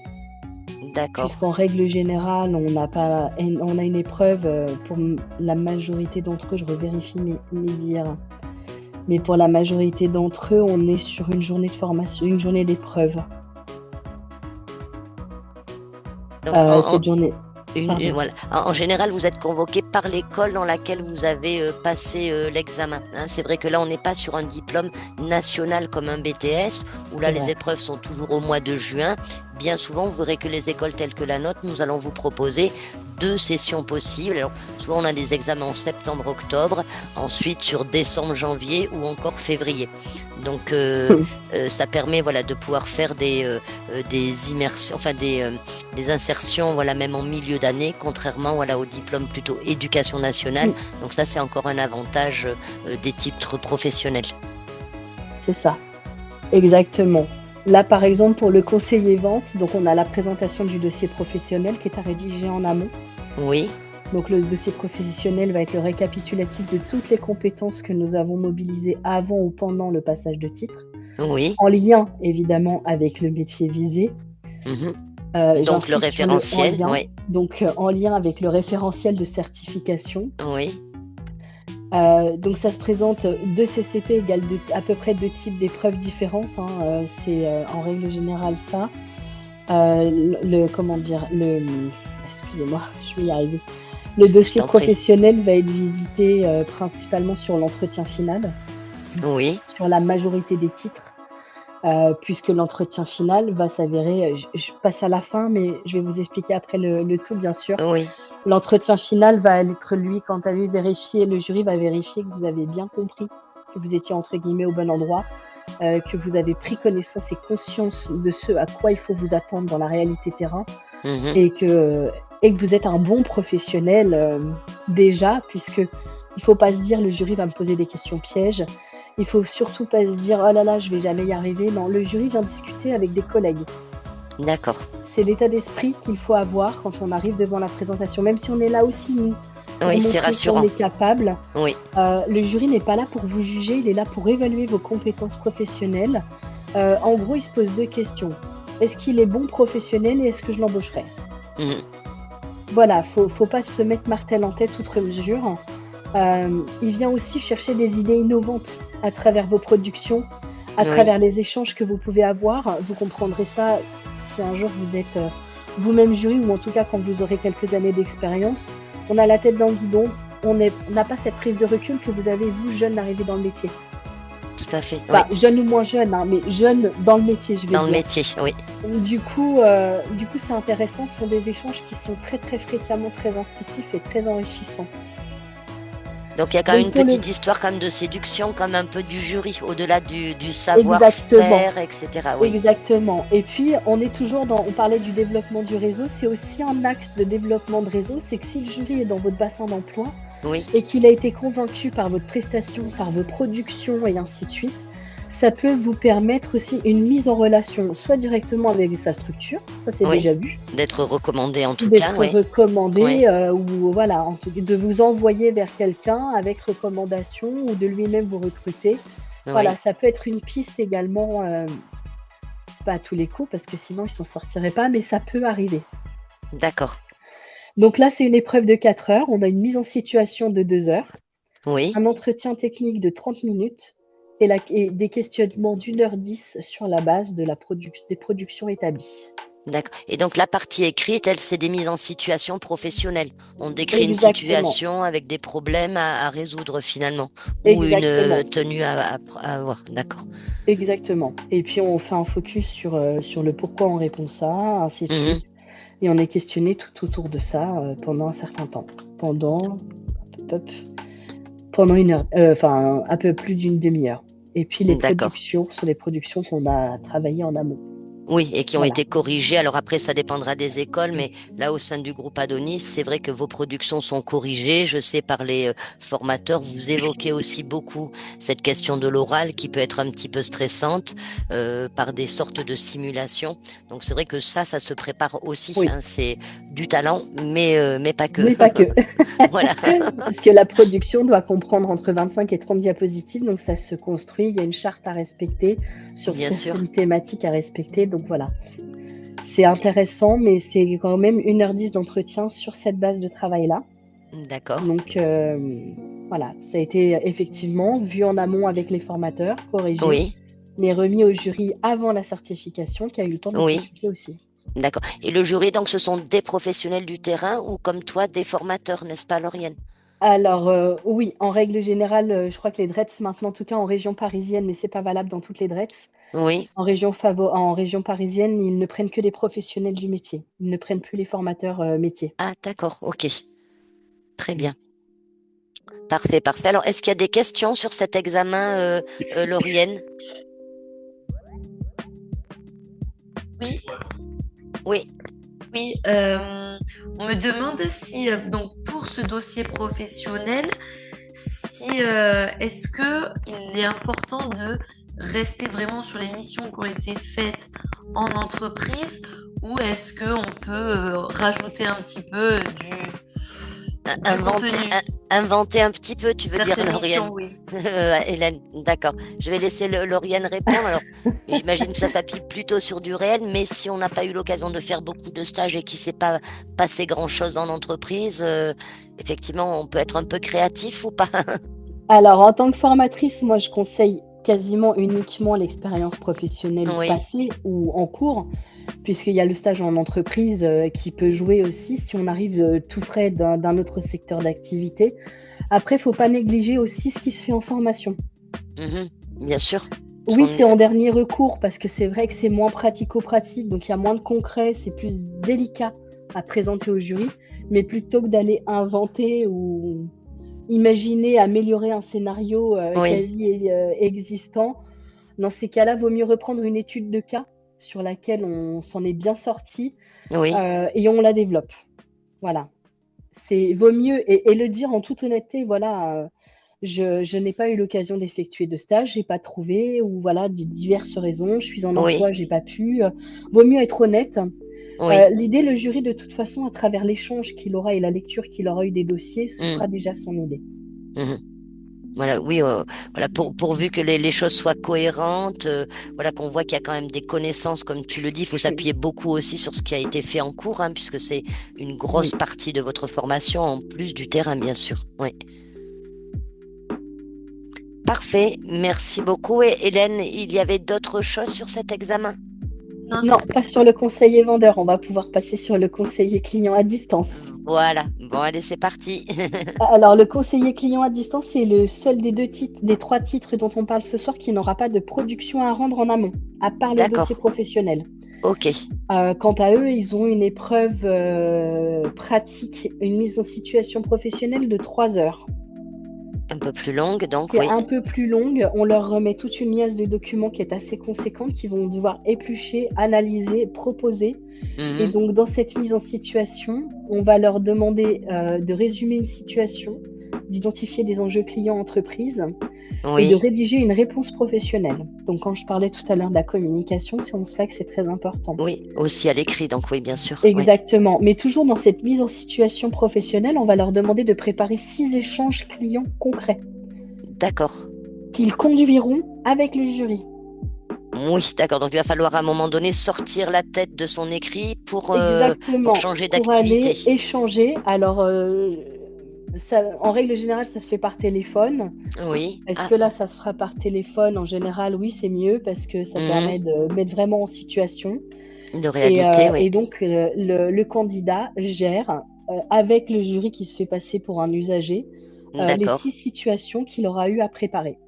d'accord. puisqu'en règle générale, on a une épreuve pour la majorité d'entre eux, je revérifie mes dires, mais pour la majorité d'entre eux, on est sur une journée de formation, une journée d'épreuve. Donc Cette journée, pardon. voilà. En général, vous êtes convoqué par l'école dans laquelle vous avez passé l'examen, hein. C'est vrai que là, on n'est pas sur un diplôme national comme un BTS, où là, C'est les vrai. épreuves sont toujours au mois de juin. Bien souvent, vous verrez que les écoles telles que la nôtre, nous allons vous proposer 2 sessions possibles. Alors, souvent, on a des examens en septembre-octobre, ensuite sur décembre-janvier ou encore février. Donc, ça permet voilà, de pouvoir faire des immersions, enfin des insertions, voilà, même en milieu d'année, contrairement voilà, au diplôme plutôt éducation nationale. Donc ça, c'est encore un avantage des titres professionnels. C'est ça, exactement. Là, par exemple, pour le conseiller vente, donc on a la présentation du dossier professionnel qui est à rédiger en amont. Oui, Donc le dossier professionnel va être le récapitulatif de toutes les compétences que nous avons mobilisées avant ou pendant le passage de titre, oui. en lien évidemment avec le métier visé. Mhm. Donc le J'insiste sur le en référentiel, lien, oui, donc en lien avec le référentiel de certification. oui, Donc ça se présente 2 CCP égale à peu près 2 types d'épreuves différentes, hein, c'est en règle générale ça. Comment dire, excusez-moi, je vais y arriver. Le je dossier t'en prie. professionnel va être visité principalement sur l'entretien final, Oui, sur la majorité des titres, puisque l'entretien final va s'avérer, je passe à la fin, mais je vais vous expliquer après le tout, bien sûr. oui, L'entretien final va être, lui, quant à lui, vérifier, le jury va vérifier que vous avez bien compris, que vous étiez entre guillemets au bon endroit, que vous avez pris connaissance et conscience de ce à quoi il faut vous attendre dans la réalité terrain, mhm, et que vous êtes un bon professionnel déjà, puisque il faut pas se dire le jury va me poser des questions pièges. Il faut surtout pas se dire oh là là, je vais jamais y arriver. Non, le jury vient discuter avec des collègues. d'accord. C'est l'état d'esprit qu'il faut avoir quand on arrive devant la présentation, même si on est là aussi nous pour Oui, c'est montrer qu'on rassurant. est capable. Oui, Le jury n'est pas là pour vous juger, il est là pour évaluer vos compétences professionnelles. En gros, il se pose 2 questions. Est-ce qu'il est bon professionnel et est-ce que je l'embaucherai? mhm, Voilà, faut pas se mettre martel en tête outre mesure. Il vient aussi chercher des idées innovantes à travers vos productions, à oui, travers les échanges que vous pouvez avoir. Vous comprendrez ça si un jour vous êtes vous-même jury, ou en tout cas quand vous aurez quelques années d'expérience. On a la tête dans le guidon, on n'a pas cette prise de recul que vous avez, vous, jeune, arrivé dans le métier. tout à fait. Oui, Enfin, jeune ou moins jeune, hein, mais jeune dans le métier, je vais dans le dire. métier, oui. Du coup, c'est intéressant. Ce sont des échanges qui sont très, très fréquemment très instructifs et très enrichissants. Donc il y a quand même Donc une pour le petite histoire quand même de séduction, comme un peu du jury, au-delà du Exactement, savoir-faire, etc. Oui, exactement. Et puis, on parlait du développement du réseau, c'est aussi un axe de développement de réseau, c'est que si le jury est dans votre bassin d'emploi oui, et qu'il a été convaincu par votre prestation, par vos productions et ainsi de suite, ça peut vous permettre aussi une mise en relation, soit directement avec sa structure, ça c'est oui. déjà vu, D'être recommandé en ou tout cas, d'être oui, recommandé, oui, ou voilà, de vous envoyer vers quelqu'un avec recommandation, ou de lui-même vous recruter. Voilà, oui, ça peut être une piste également. C'est pas à tous les coups parce que sinon ils s'en sortiraient pas, mais ça peut arriver. d'accord. Donc là, c'est une épreuve de 4 heures. On a une mise en situation de 2 heures, Oui, un entretien technique de 30 minutes et des questionnements d'1 h 10 sur la base des productions établies. D'accord. Et donc la partie écrite, elle, c'est des mises en situation professionnelles. On décrit une Exactement, situation avec des problèmes à résoudre finalement, ou une exactement, tenue à avoir. D'accord. exactement. Et puis on fait un focus sur le pourquoi on répond ça, ainsi de Mhm. suite. Et on est questionné tout autour de ça pendant un certain temps. Pendant, hop, hop, pendant une heure, enfin un peu plus d'une demi-heure. Et puis les D'accord. productions sont les productions qu'on a travaillées en amont. Oui, et qui ont Voilà. été corrigés. Alors après, ça dépendra des écoles, mais là, au sein du groupe Adonis, c'est vrai que vos productions sont corrigées. Je sais par les formateurs, vous évoquez aussi beaucoup cette question de l'oral qui peut être un petit peu stressante par des sortes de simulations. Donc c'est vrai que ça se prépare aussi. Oui, Hein. C'est du talent, mais pas que. mais pas que. Voilà, Parce que la production doit comprendre entre 25 et 30 diapositives, donc ça se construit. Il y a une charte à respecter sur bien sûr. certaines thématiques à respecter. Donc voilà, c'est intéressant, mais c'est quand même 1h10 d'entretien sur cette base de travail-là. D'accord. Donc voilà, ça a été effectivement vu en amont avec les formateurs, corrigé, Oui, mais remis au jury avant la certification qui a eu le temps de oui. s'étudier aussi. D'accord. Et le jury, donc, ce sont des professionnels du terrain ou comme toi, des formateurs, n'est-ce pas, Lauriane? Alors oui, en règle générale, je crois que les DRETS maintenant, en tout cas en région parisienne, mais c'est pas valable dans toutes les DRETS. Oui. En région parisienne, ils ne prennent que des professionnels du métier. Ils ne prennent plus les formateurs métiers. Ah, d'accord. Ok. Très bien. Parfait, parfait. Alors, est-ce qu'il y a des questions sur cet examen, Lauriane? Oui, Oui. oui. On me demande si, donc, pour ce dossier professionnel, si est-ce que il est important de rester vraiment sur les missions qui ont été faites en entreprise ou est-ce qu'on peut rajouter un petit peu du Inventer, contenu? inventer un petit peu, tu veux dire, Certaines Lauriane? missions, oui. Hélène, d'accord. Je vais laisser Lauriane répondre. Alors, j'imagine que ça s'appuie plutôt sur du réel, mais si on n'a pas eu l'occasion de faire beaucoup de stages et qu'il ne s'est pas passé grand-chose en entreprise, effectivement, on peut être un peu créatif ou pas? Alors, en tant que formatrice, moi, je conseille quasiment uniquement l'expérience professionnelle Oui, passée ou en cours, puisqu'il y a le stage en entreprise qui peut jouer aussi si on arrive tout frais d'un autre secteur d'activité. Après, il ne faut pas négliger aussi ce qui se fait en formation. mhm, bien sûr. Parce Oui, qu'on c'est en dernier recours parce que c'est vrai que c'est moins pratico-pratique, donc il y a moins de concret, c'est plus délicat à présenter au jury, mais plutôt que d'aller inventer ou imaginer, améliorer un scénario oui, quasi existant, dans ces cas-là, vaut mieux reprendre une étude de cas sur laquelle on s'en est bien sorti oui, et on la développe. Voilà. C'est vaut mieux et le dire en toute honnêteté, voilà, je n'ai pas eu l'occasion d'effectuer de stage, j'ai pas trouvé ou voilà, diverses raisons, je suis en emploi, oui, j'ai pas pu. Vaut mieux être honnête. oui. L'idée, le jury, de toute façon, à travers l'échange qu'il aura et la lecture qu'il aura eu des dossiers, se Mhm, fera déjà son idée. mhm. Voilà, oui, voilà, pourvu que les choses soient cohérentes, voilà, qu'on voit qu'il y a quand même des connaissances, comme tu le dis, il faut Oui, s'appuyer beaucoup aussi sur ce qui a été fait en cours, hein, puisque c'est une grosse oui. partie de votre formation, en plus du terrain, bien sûr. Oui. Parfait, merci beaucoup. Et Hélène, il y avait d'autres choses sur cet examen? Non, Non, c'est pas sur le conseiller vendeur, on va pouvoir passer sur le conseiller client à distance. Voilà, bon, allez, c'est parti. Alors, le conseiller client à distance, c'est le seul des trois titres dont on parle ce soir qui n'aura pas de production à rendre en amont, à part le dossier D'accord, professionnel. ok. Quant à eux, ils ont une épreuve pratique, une mise en situation professionnelle de 3 heures, Un peu plus longue, donc qui est oui. un peu plus longue. On leur remet toute une liasse de documents qui est assez conséquente, qu'ils vont devoir éplucher, analyser, proposer. Et Mhm, donc, dans cette mise en situation, on va leur demander de résumer une situation, d'identifier des enjeux clients-entreprise et de oui, rédiger une réponse professionnelle. Donc, quand je parlais tout à l'heure de la communication, c'est en cela que c'est très important. oui, aussi à l'écrit, donc oui, bien sûr, oui. Exactement. Mais toujours dans cette mise en situation professionnelle, on va leur demander de préparer 6 échanges clients concrets D'accord. qu'ils conduiront avec le jury. Oui, d'accord. Donc il va falloir à un moment donné sortir la tête de son écrit pour Exactement. changer Pour d'activité. aller échanger. Alors, en règle générale, ça se fait par téléphone. Oui. Est-ce Ah, que là, ça se fera par téléphone? En général, oui, c'est mieux parce que ça mhm, permet de mettre vraiment en situation. De réalité, oui. Et donc, le candidat gère, avec le jury qui se fait passer pour un usager, les D'accord. 6 situations qu'il aura eu à préparer.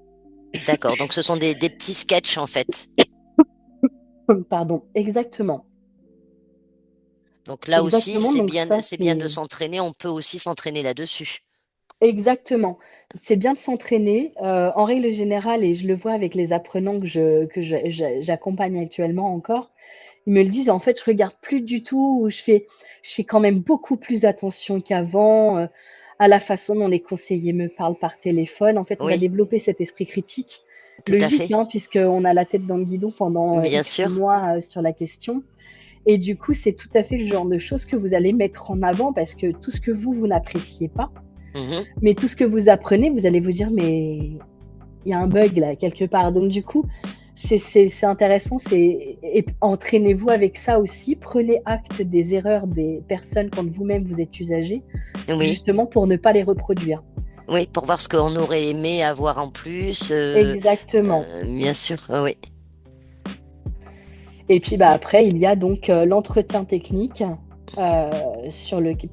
D'accord. Donc, ce sont des petits sketchs, en fait. Pardon, exactement. Donc, là aussi, Exactement, donc ça, c'est bien de c'est s'entraîner. On peut aussi s'entraîner là-dessus. exactement. C'est bien de s'entraîner. En règle générale, et je le vois avec les apprenants j'accompagne actuellement encore, ils me le disent, en fait, je regarde plus du tout, ou je fais quand même beaucoup plus attention qu'avant, à la façon dont les conseillers me parlent par téléphone. En fait, on va Oui, développer cet esprit critique, tout à logique, fait. hein, puisqu'on a la tête dans le guidon pendant Bien X sûr. mois sur la question. Et du coup, c'est tout à fait le genre de choses que vous allez mettre en avant, parce que tout ce que vous n'appréciez pas, Mhm. mais tout ce que vous apprenez, vous allez vous dire, mais il y a un bug là, quelque part. Donc, du coup, c'est intéressant. Et entraînez-vous avec ça aussi. Prenez acte des erreurs des personnes quand vous-même vous êtes usager, Oui, justement pour ne pas les reproduire. oui, pour voir ce qu'on aurait aimé avoir en plus. Exactement. Bien sûr, oui. Et puis bah, après, il y a donc l'entretien technique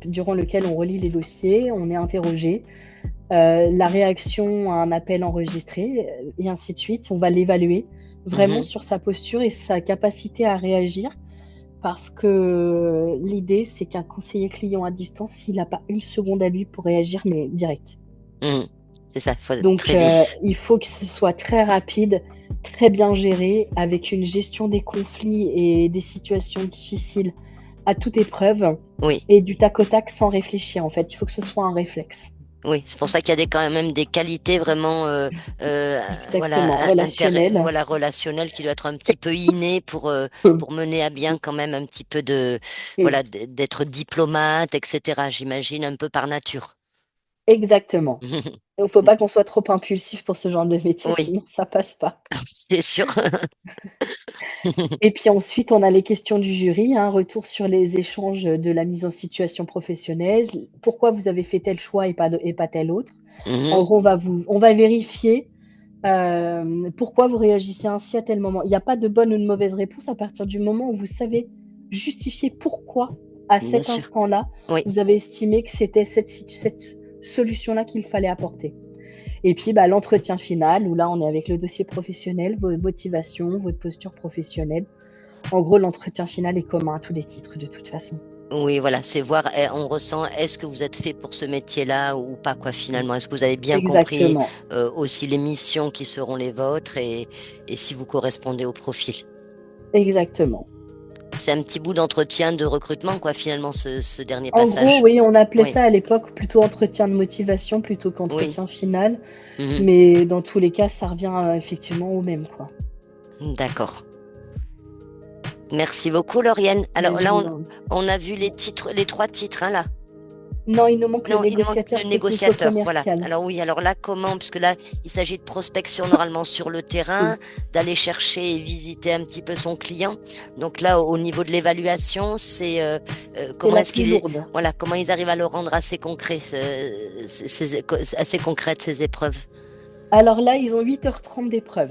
durant lequel on relit les dossiers, on est interrogé, la réaction à un appel enregistré, et ainsi de suite. On va l'évaluer vraiment Mhm. sur sa posture et sa capacité à réagir, parce que l'idée, c'est qu'un conseiller client à distance, il n'a pas une seconde à lui pour réagir, mais direct. Mhm. C'est ça, il faut être Donc, très vif. il faut que ce soit très rapide, très bien géré, avec une gestion des conflits et des situations difficiles à toute épreuve, Oui, et du tac au tac sans réfléchir. En fait, il faut que ce soit un réflexe. oui. C'est pour ça qu'il y a quand même des qualités vraiment, Exactement, relationnel. voilà, relationnelles qui doivent être un petit peu innées pour mener à bien quand même un petit peu Et voilà, d'être diplomate, etc. J'imagine un peu par nature. exactement. Il ne faut pas qu'on soit trop impulsif pour ce genre de métier, Oui, sinon ça passe pas. c'est sûr. Et puis ensuite, on a les questions du jury, un retour sur les échanges de la mise en situation professionnelle. Pourquoi vous avez fait tel choix et pas tel autre? En Mhm. gros, on va vérifier pourquoi vous réagissez ainsi à tel moment. Il n'y a pas de bonne ou de mauvaise réponse à partir du moment où vous savez justifier pourquoi, à Bien cet sûr. instant-là, Oui, vous avez estimé que c'était cette solution-là qu'il fallait apporter. Et puis, bah, l'entretien final, où là, on est avec le dossier professionnel, vos motivations, votre posture professionnelle. En gros, l'entretien final est commun à tous les titres, de toute façon. oui, voilà, c'est voir, on ressent, est-ce que vous êtes fait pour ce métier-là ou pas, quoi, finalement. Est-ce que vous avez bien compris Exactement. aussi les missions qui seront les vôtres et si vous correspondez au profil. Exactement. C'est un petit bout d'entretien de recrutement, quoi, finalement, ce dernier En gros, passage. oui, on appelait Oui, ça à l'époque plutôt entretien de motivation plutôt oui, qu'entretien final. mhm, Mais dans tous les cas, ça revient effectivement au même, quoi. d'accord. Merci beaucoup, Lauriane. Mais Alors là, on a vu les titres, les trois titres, hein, là. non, il nous manque le Non, il nous manque le négociateur négociateur, voilà. technico-commercial. Alors oui, alors là, comment? Puisque là, il s'agit de prospection normalement sur le terrain, d'aller chercher et visiter un petit peu son client. Donc là, au niveau de l'évaluation, c'est C'est comment la est-ce plus qu'il est, lourde. voilà, comment ils arrivent à le rendre assez concret, assez concrète ces épreuves. Alors là, ils ont 8h30 d'épreuve.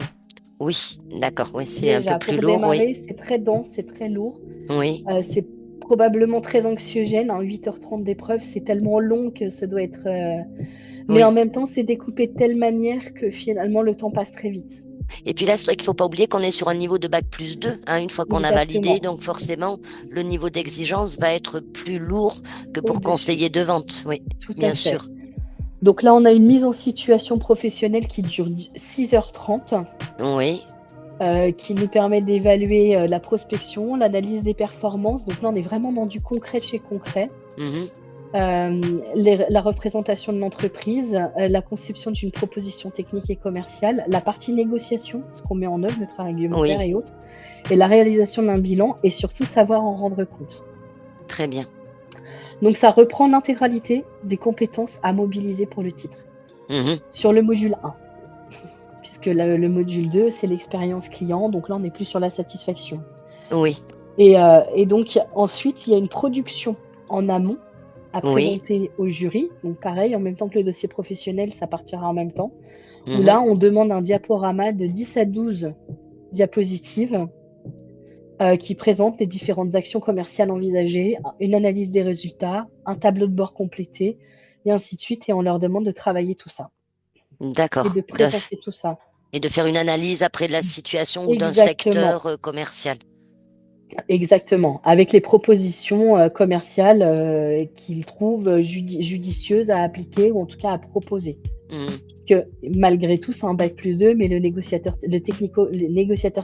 Oui, d'accord, oui, c'est un peu Déjà, plus pour lourd, oui, démarrer, c'est très dense, c'est très lourd. oui, C'est probablement très anxiogène, hein, 8h30 d'épreuve, c'est tellement long que ça doit être. Mais en oui. même temps, c'est découpé de telle manière que finalement, le temps passe très vite. Et puis là, c'est vrai qu'il faut pas oublier qu'on est sur un niveau de bac+2, hein, une fois qu'on a validé, Exactement. donc forcément, le niveau d'exigence va être plus lourd que pour Au-dessus. conseiller de vente. Oui, Tout à bien fait. sûr. Donc là, on a une mise en situation professionnelle qui dure 6h30, Oui, qui nous permet d'évaluer la prospection, l'analyse des performances. Donc là, on est vraiment dans du concret de chez concret. mhm, La représentation de l'entreprise, la conception d'une proposition technique et commerciale, la partie négociation, ce qu'on met en œuvre, le travail réglementaire oui, et autres, et la réalisation d'un bilan, et surtout savoir en rendre compte. très bien. Donc ça reprend l'intégralité des compétences à mobiliser pour le titre. Mhm, Sur le module 1, puisque le module 2, c'est l'expérience client, donc là on est plus sur la satisfaction. oui, Et donc ensuite, il y a une production en amont à oui, présenter au jury. Donc pareil, en même temps que le dossier professionnel, ça partira en même temps. Où mhm, là, on demande un diaporama de 10 à 12 diapositives qui présente les différentes actions commerciales envisagées, une analyse des résultats, un tableau de bord complété, et ainsi de suite. Et on leur demande de travailler tout ça et D'accord. de présenter tout ça. Et de faire une analyse après de la situation ou d'un Exactement, secteur commercial. exactement. Avec les propositions commerciales qu'ils trouvent judicieuses à appliquer ou en tout cas à proposer. Mhm. Parce que malgré tout, c'est un bac+2, mais le négociateur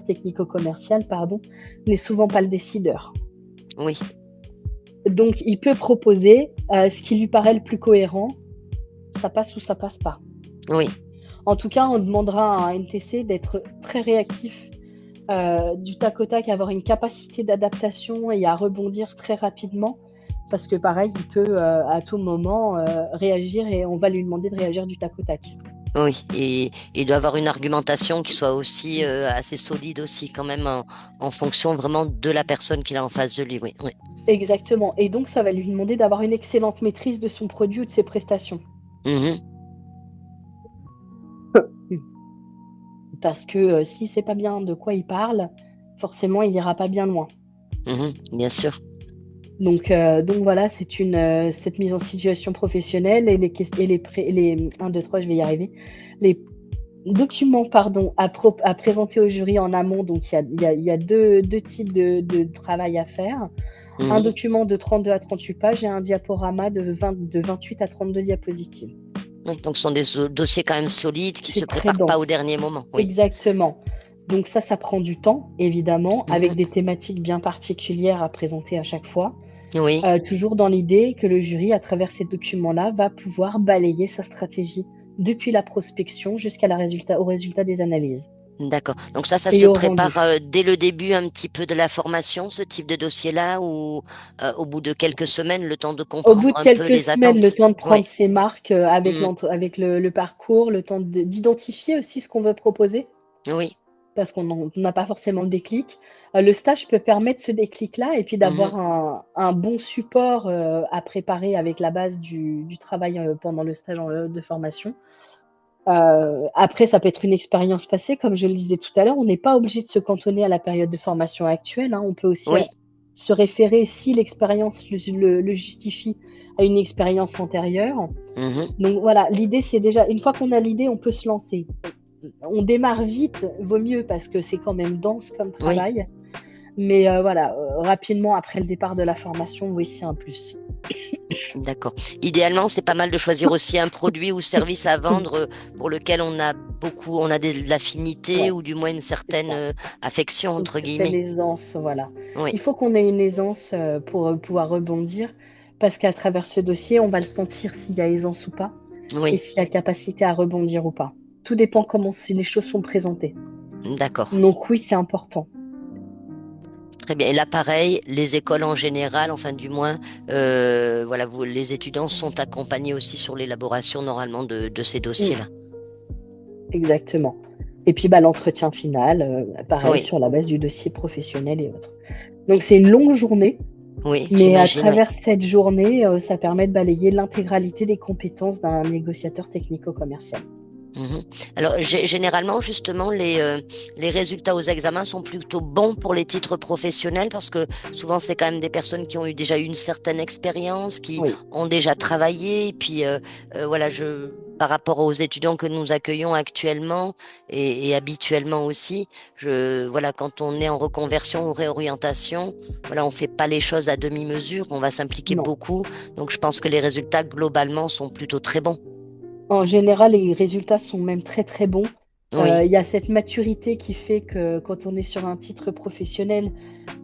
technico-commercial, pardon, n'est souvent pas le décideur. Oui, Donc, il peut proposer ce qui lui paraît le plus cohérent, ça passe ou ça passe pas. oui. En tout cas, on demandera à un NTC d'être très réactif, du tac au tac, avoir une capacité d'adaptation et à rebondir très rapidement, parce que pareil, il peut à tout moment réagir et on va lui demander de réagir du tac au tac. Oui, et il doit avoir une argumentation qui soit aussi assez solide aussi quand même en fonction vraiment de la personne qu'il a en face de lui. Oui, oui. Exactement. Et donc, ça va lui demander d'avoir une excellente maîtrise de son produit ou de ses prestations. Mhm, Parce que si c'est pas bien de quoi il parle, forcément, il ira pas bien loin. bien sûr. Donc voilà, cette mise en situation professionnelle et les 1, 2, 3, je vais y arriver. Les documents, pardon, à présenter au jury en amont. Donc il y a deux types de travail à faire. Un Mhm. document de 32 à 38 pages et un diaporama de 28 à 32 diapositives. Oui, donc ce sont des dossiers quand même solides qui se C'est très préparent pas au dense. dernier moment. Oui. Exactement. Donc ça prend du temps, évidemment, avec des Mhm. thématiques bien particulières à présenter à chaque fois. Oui, Toujours dans l'idée que le jury, à travers ces documents-là, va pouvoir balayer sa stratégie depuis la prospection jusqu'à au résultat des analyses d'accord. Donc ça se et au prépare rendu. dès le début un petit peu de la formation, ce type de dossier-là, ou au bout de quelques semaines, le temps de Au comprendre bout de un peu quelques les semaines, le attentes. temps de Oui. prendre ses marques Mhm. avec le parcours, le temps d'identifier aussi ce qu'on veut proposer, Oui. parce qu'on n'a pas forcément le déclic. Le stage peut permettre ce déclic-là et puis Mhm. d'avoir un bon support à préparer avec la base du travail pendant le stage de formation. Après, ça peut être une expérience passée, comme je le disais tout à l'heure. On n'est pas obligé de se cantonner à la période de formation actuelle, hein. On peut aussi Oui. se référer, si l'expérience le justifie, à une expérience antérieure. Mhm. Donc voilà, l'idée, c'est déjà, une fois qu'on a l'idée, on peut se lancer. On démarre vite, vaut mieux parce que c'est quand même dense comme Oui. travail. Mais voilà, rapidement après le départ de la formation, oui, c'est un plus. D'accord. Idéalement, c'est pas mal de choisir aussi un produit ou service à vendre pour lequel on a de l'affinité Ouais, ou du moins une c'est certaine ça. affection, Une entre certaine guillemets. aisance, voilà. Oui, Il faut qu'on ait une aisance pour pouvoir rebondir, parce qu'à travers ce dossier, on va le sentir s'il y a aisance ou pas, et oui, s'il y a capacité à rebondir ou pas. Tout dépend comment si les choses sont présentées. d'accord. Donc oui, c'est important. Très bien. Et là, pareil, les écoles en général, enfin du moins, voilà, les étudiants sont accompagnés aussi sur l'élaboration normalement de ces Mm, dossiers-là. exactement. Et puis bah, l'entretien final, pareil, Oui, sur la base du dossier professionnel et autres. Donc c'est une longue journée, oui, mais à j'imagine, oui. travers cette journée, ça permet de balayer l'intégralité des compétences d'un négociateur technico-commercial. Mhm. Alors, généralement, justement, les résultats aux examens sont plutôt bons pour les titres professionnels parce que souvent, c'est quand même des personnes qui ont eu déjà une certaine expérience, qui Oui. ont déjà travaillé. Et puis, voilà, par rapport aux étudiants que nous accueillons actuellement et habituellement aussi, voilà, quand on est en reconversion ou réorientation, voilà, on fait pas les choses à demi-mesure, on va s'impliquer Non. beaucoup. Donc, je pense que les résultats globalement sont plutôt très bons. En général, les résultats sont même très très bons. Oui. Il y a cette maturité qui fait que quand on est sur un titre professionnel,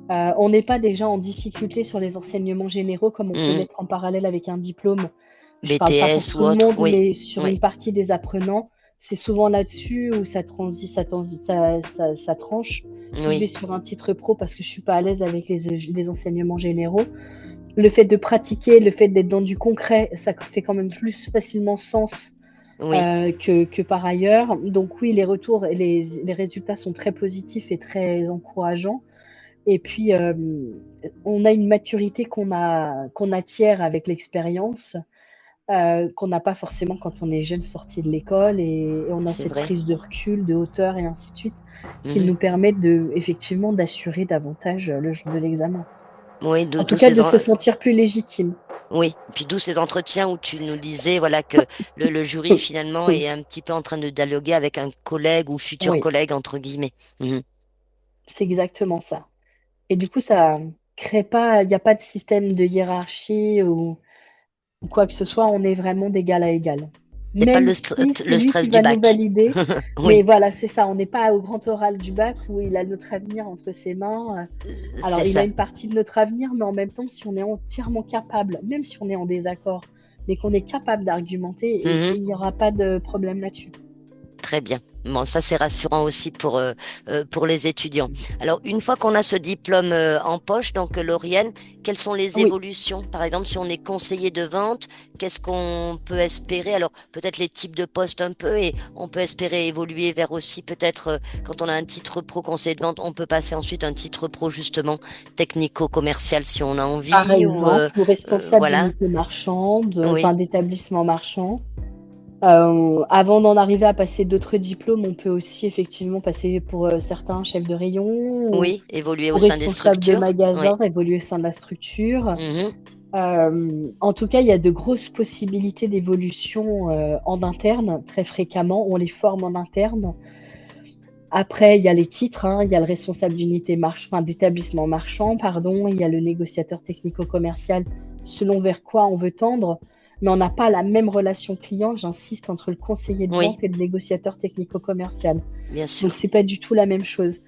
on n'est pas déjà en difficulté sur les enseignements généraux comme on peut Mhm. l'être en parallèle avec un diplôme. Je ne parle pas pour BTS ou tout le autre, monde, oui, mais sur une oui, partie des apprenants, c'est souvent là-dessus où ça tranche. Je vais oui, sur un titre pro parce que je suis pas à l'aise avec les enseignements généraux. Le fait de pratiquer, le fait d'être dans du concret, ça fait quand même plus facilement sens oui, que par ailleurs. Donc oui, les retours et les résultats sont très positifs et très encourageants. Et puis, on a une maturité qu'on acquiert avec l'expérience, qu'on n'a pas forcément quand on est jeune sorti de l'école et on a C'est cette vrai. prise de recul, de hauteur et ainsi de suite, qui Mhm. nous permettent de, effectivement, d'assurer davantage le jour de l'examen. Oui, En tout d'où cas, ces, de se sentir plus légitime. oui, puis d'où ces entretiens où tu nous disais voilà que le jury finalement est un petit peu en train de dialoguer avec un collègue ou futur Oui, collègue entre guillemets. Mhm. c'est exactement ça. Et du coup, ça crée pas, il n'y a pas de système de hiérarchie ou quoi que ce soit, on est vraiment d'égal à égal. C'est pas Même si c'est le lui stress qui du va nous bac. valider, mais Oui, voilà, c'est ça, on n'est pas au grand oral du bac où il a notre avenir entre ses mains. c'est Alors, il a ça. une partie de notre avenir, mais en même temps, si on est entièrement capable, même si on est en désaccord, mais qu'on est capable d'argumenter, et Mhm. il n'y aura pas de problème là-dessus. Très bien. Bon, ça c'est rassurant aussi pour les étudiants. Alors, une fois qu'on a ce diplôme en poche, donc Lauriane, quelles sont les Oui, évolutions? Par exemple, si on est conseiller de vente, qu'est-ce qu'on peut espérer? Alors, peut-être les types de postes un peu, et on peut espérer évoluer vers aussi peut-être quand on a un titre pro conseiller de vente, on peut passer ensuite un titre pro justement technico-commercial si on a par envie ou exemple, ou responsable voilà. d'unité marchande, enfin Oui, d'établissement marchand. Avant d'en arriver à passer d'autres diplômes, on peut aussi effectivement passer pour certains chefs de rayon oui, évoluer ou au sein des responsables de structures. Oui. magasin, évoluer au sein de la structure. Mhm. En tout cas, il y a de grosses possibilités d'évolution en interne, très fréquemment. On les forme en interne. Après, il y a les titres, hein, il y a le responsable d'unité enfin, d'établissement marchand, pardon, il y a le négociateur technico-commercial, selon vers quoi on veut tendre, mais on n'a pas la même relation client, j'insiste, entre le conseiller de Oui, vente et le négociateur technico-commercial. bien Donc, sûr. c'est pas du tout la même chose.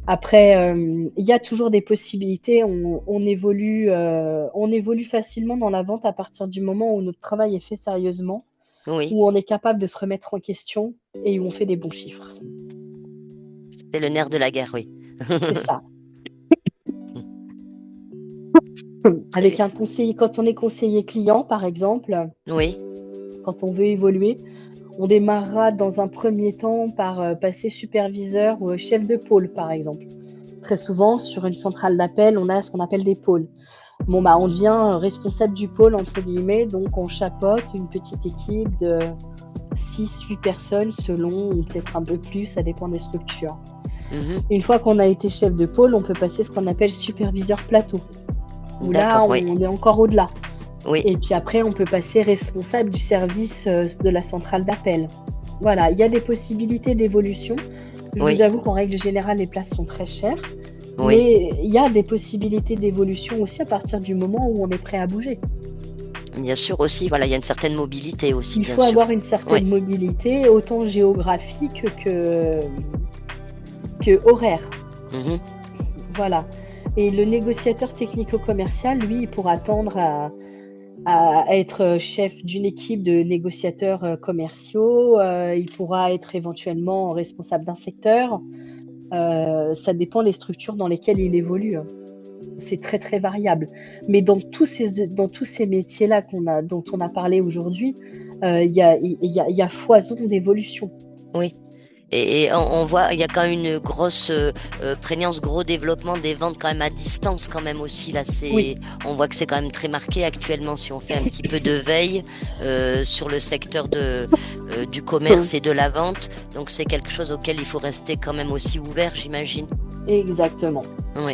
Après, il y a toujours des possibilités. On évolue facilement dans la vente à partir du moment où notre travail est fait sérieusement, Oui, où on est capable de se remettre en question et où on fait des bons chiffres. c'est le nerf de la guerre, oui. C'est ça. Très bien. Avec un conseiller, quand on est conseiller client, par exemple, Oui, quand on veut évoluer, on démarrera dans un premier temps par passer superviseur ou chef de pôle, par exemple. Très souvent, sur une centrale d'appel, on a ce qu'on appelle des pôles. Bon, bah, on devient responsable du pôle, entre guillemets, donc on chapeaute une petite équipe de 6, 8 personnes selon, ou peut-être un peu plus, ça dépend des structures. mhm. Une fois qu'on a été chef de pôle, on peut passer ce qu'on appelle superviseur plateau, où là, D'accord, oui, on est encore au-delà. oui, Et puis après, on peut passer responsable du service de la centrale d'appel. Voilà, il y a des possibilités d'évolution. Je vous oui, avoue qu'en règle générale, les places sont très chères, oui. mais il y a des possibilités d'évolution aussi à partir du moment où on est prêt à bouger. Bien sûr aussi, voilà, il y a une certaine mobilité aussi, Il bien faut sûr. avoir une Oui, certaine mobilité, autant géographique que horaire. mhm. Voilà. Et le négociateur technico-commercial, lui, il pourra tendre à être chef d'une équipe de négociateurs commerciaux. Il pourra être éventuellement responsable d'un secteur. Ça dépend des structures dans lesquelles il évolue, hein. C'est très très variable. Mais dans tous ces métiers-là dont on a parlé aujourd'hui, il y a foison d'évolution. Oui. Et on voit, il y a quand même une grosse prégnance, gros développement des ventes quand même à distance quand même aussi. Là, Oui, on voit que c'est quand même très marqué actuellement si on fait un petit peu de veille sur le secteur du commerce et de la vente. Donc c'est quelque chose auquel il faut rester quand même aussi ouvert, j'imagine. exactement. Oui,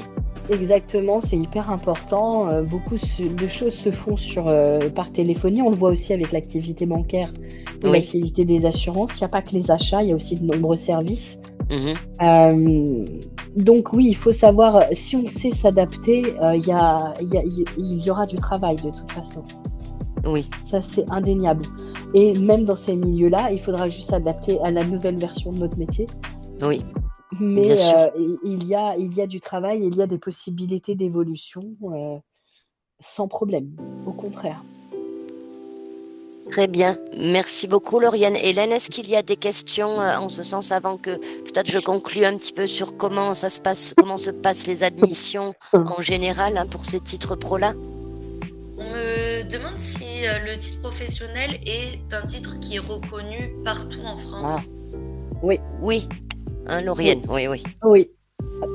Exactement, c'est hyper important. Beaucoup de choses se font par téléphonie. On le voit aussi avec l'activité bancaire ou oui. l'activité des assurances. Il n'y a pas que les achats, il y a aussi de nombreux services. Mhm. Euh, donc oui, il faut savoir, si on sait s'adapter, il y aura du travail de toute façon. Oui, Ça, c'est indéniable. Et même dans ces milieux-là, il faudra juste s'adapter à la nouvelle version de notre métier. oui, bien Mais sûr. il y a du travail, il y a des possibilités d'évolution sans problème, au contraire. Très bien. Merci beaucoup, Lauriane. Hélène, est-ce qu'il y a des questions en ce sens avant que peut-être je conclue un petit peu sur comment ça se passe, comment se passent les admissions en général hein, pour ces titres pro-là? On me demande si le titre professionnel est un titre qui est reconnu partout en Ah, France. oui, Oui, hein, oui, Lauriane, oui, oui. oui.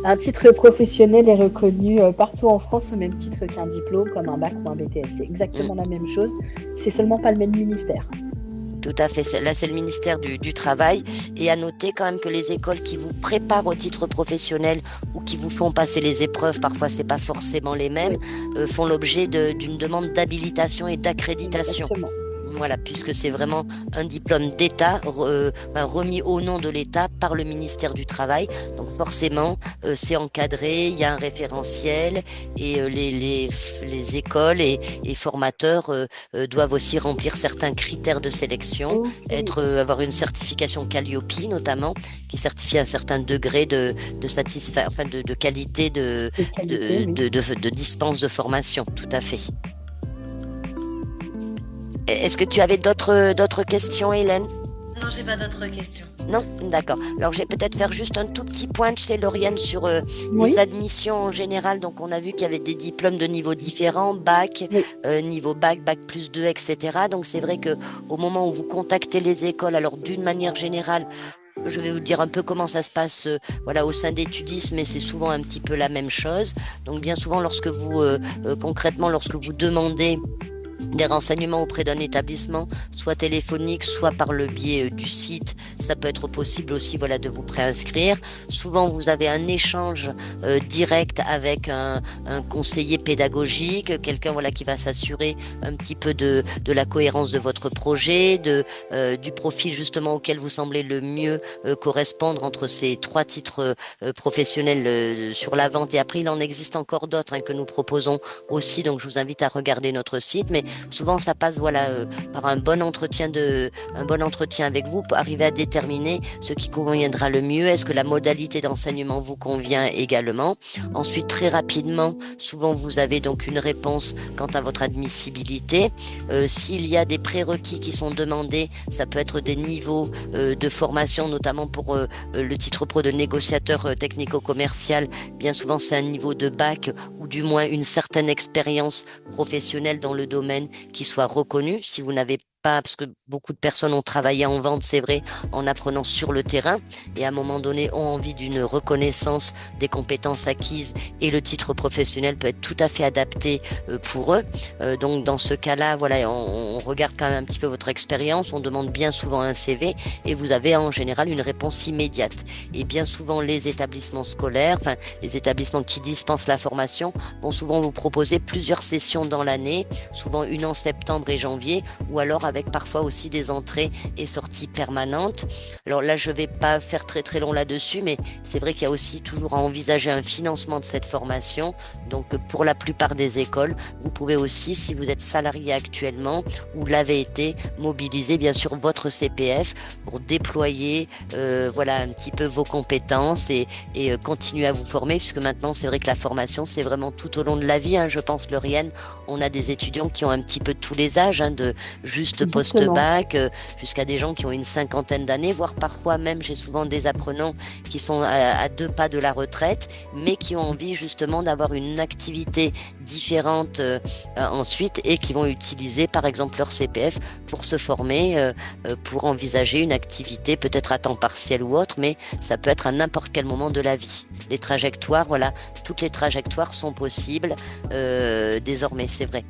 Un titre professionnel est reconnu partout en France au même titre qu'un diplôme, comme un bac ou un BTS. C'est Mm. exactement la même chose. C'est seulement pas le même ministère. Tout à fait. Là, c'est le ministère du Travail. Et à noter quand même que les écoles qui vous préparent au titre professionnel ou qui vous font passer les épreuves, parfois c'est pas forcément les mêmes, Oui, font l'objet d'une demande d'habilitation et d'accréditation. exactement. Voilà, puisque c'est vraiment un diplôme d'État remis au nom de l'État par le ministère du Travail. Donc forcément, c'est encadré, il y a un référentiel et les écoles et formateurs doivent aussi remplir certains critères de sélection, Ok, avoir une certification Calliope notamment, qui certifie un certain degré enfin de qualité de qualité, oui. de dispense de formation. Tout à fait. Est-ce que tu avais d'autres questions, Hélène? Non, j'ai pas d'autres questions. Non? D'accord. Alors, je vais peut-être faire juste un tout petit point, tu sais, Lauriane, sur les Oui, admissions en général. Donc, on a vu qu'il y avait des diplômes de niveaux différents, bac, oui, niveau bac, bac plus 2, etc. Donc, c'est vrai que au moment où vous contactez les écoles, alors d'une manière générale, je vais vous dire un peu comment ça se passe voilà, au sein d'Étudis, mais c'est souvent un petit peu la même chose. Donc, bien souvent, concrètement, lorsque vous demandez des renseignements auprès d'un établissement, soit téléphonique, soit par le biais du site. Ça peut être possible aussi, voilà, de vous préinscrire. Souvent, vous avez un échange direct avec un conseiller pédagogique, quelqu'un, voilà, qui va s'assurer un petit peu de la cohérence de votre projet, du profil justement auquel vous semblez le mieux correspondre entre ces trois titres professionnels sur la vente. Et après, il en existe encore d'autres que nous proposons aussi. Donc, je vous invite à regarder notre site. Mais souvent, ça passe voilà par un bon entretien avec vous pour arriver à déterminer ce qui conviendra le mieux. Est-ce que la modalité d'enseignement vous convient également? Ensuite, très rapidement, souvent vous avez donc une réponse quant à votre admissibilité. S'il y a des prérequis qui sont demandés, ça peut être des niveaux de formation, notamment pour le titre pro de négociateur technico-commercial. Bien souvent, c'est un niveau de bac ou du moins une certaine expérience professionnelle dans le domaine qui soit reconnue. Si vous n'avez pas, parce que beaucoup de personnes ont travaillé en vente, c'est vrai, en apprenant sur le terrain et à un moment donné ont envie d'une reconnaissance des compétences acquises et le titre professionnel peut être tout à fait adapté pour eux. Donc dans ce cas-là, voilà, on regarde quand même un petit peu votre expérience, on demande bien souvent un CV et vous avez en général une réponse immédiate. Et bien souvent les établissements scolaires, enfin les établissements qui dispensent la formation vont souvent vous proposer plusieurs sessions dans l'année, souvent une en septembre et janvier, ou alors avec parfois aussi des entrées et sorties permanentes. Alors là, je vais pas faire très très long là-dessus, mais c'est vrai qu'il y a aussi toujours à envisager un financement de cette formation. Donc pour la plupart des écoles, vous pouvez aussi, si vous êtes salarié actuellement ou l'avez été, mobiliser bien sûr votre CPF pour déployer voilà un petit peu vos compétences et continuer à vous former, puisque maintenant c'est vrai que la formation c'est vraiment tout au long de la vie. Je pense, Lauriane, on a des étudiants qui ont un petit peu de tous les âges, de juste exactement. post-bac jusqu'à des gens qui ont une cinquantaine d'années, voire parfois même, j'ai souvent des apprenants qui sont à deux pas de la retraite, mais qui ont envie justement d'avoir une activité différente ensuite et qui vont utiliser par exemple leur CPF pour se former, pour envisager une activité peut-être à temps partiel ou autre, mais ça peut être à n'importe quel moment de la vie. Les trajectoires, voilà, toutes les trajectoires sont possibles désormais, c'est vrai.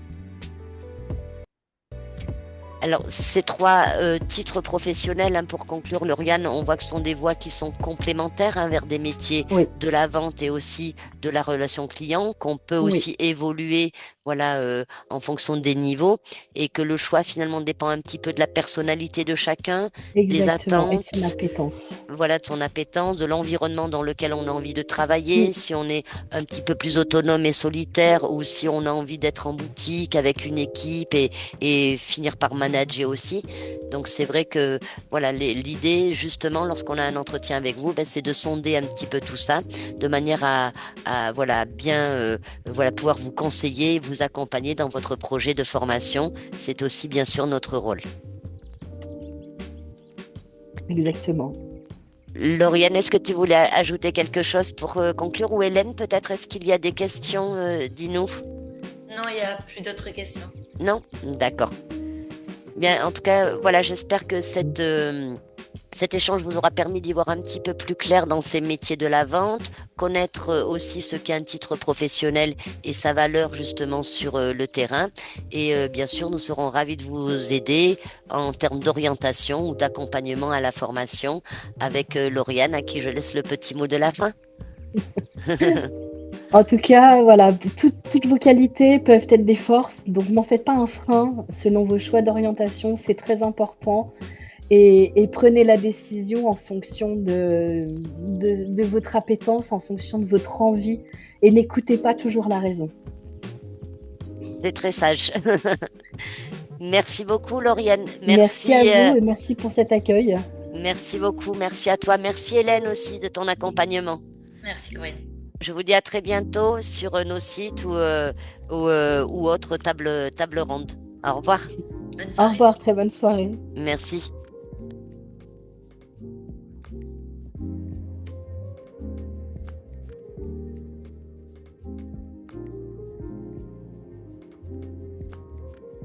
Alors, ces trois titres professionnels, pour conclure, Lauriane, on voit que ce sont des voies qui sont complémentaires vers des métiers Oui, de la vente et aussi de la relation client, qu'on peut oui, aussi évoluer, voilà, en fonction des niveaux, et que le choix finalement dépend un petit peu de la personnalité de chacun, des exactement. Et de son attentes, appétence. voilà, de son appétence, de l'environnement dans lequel on a envie de Mm. travailler, si on est un petit peu plus autonome et solitaire ou si on a envie d'être en boutique avec une équipe et finir par manager aussi. Donc c'est vrai que voilà, l'idée justement lorsqu'on a un entretien avec vous, ben, c'est de sonder un petit peu tout ça de manière à voilà bien voilà pouvoir vous conseiller, vous accompagner dans votre projet de formation. C'est aussi bien sûr notre rôle. Exactement. Lauriane, est-ce que tu voulais ajouter quelque chose pour conclure? Ou Hélène, peut-être, est-ce qu'il y a des questions? Dis-nous. Non, il n'y a plus d'autres questions. Non? D'accord. Bien, en tout cas, voilà, j'espère que Cet échange vous aura permis d'y voir un petit peu plus clair dans ces métiers de la vente, connaître aussi ce qu'est un titre professionnel et sa valeur justement sur le terrain. Et bien sûr, nous serons ravis de vous aider en termes d'orientation ou d'accompagnement à la formation avec Lauriane, à qui je laisse le petit mot de la fin. En tout cas, voilà, toutes vos qualités peuvent être des forces, donc n'en faites pas un frein selon vos choix d'orientation, c'est très important. Et prenez la décision en fonction de votre appétence, en fonction de votre envie, et n'écoutez pas toujours la raison. C'est très sage. Merci beaucoup, Lauriane. Merci à vous et merci pour cet accueil. Merci beaucoup, merci à toi. Merci Hélène aussi de ton accompagnement. Merci Corinne. Je vous dis à très bientôt sur nos sites ou autres tables rondes. Au revoir. Bonne Au soirée. revoir, très bonne soirée. Merci.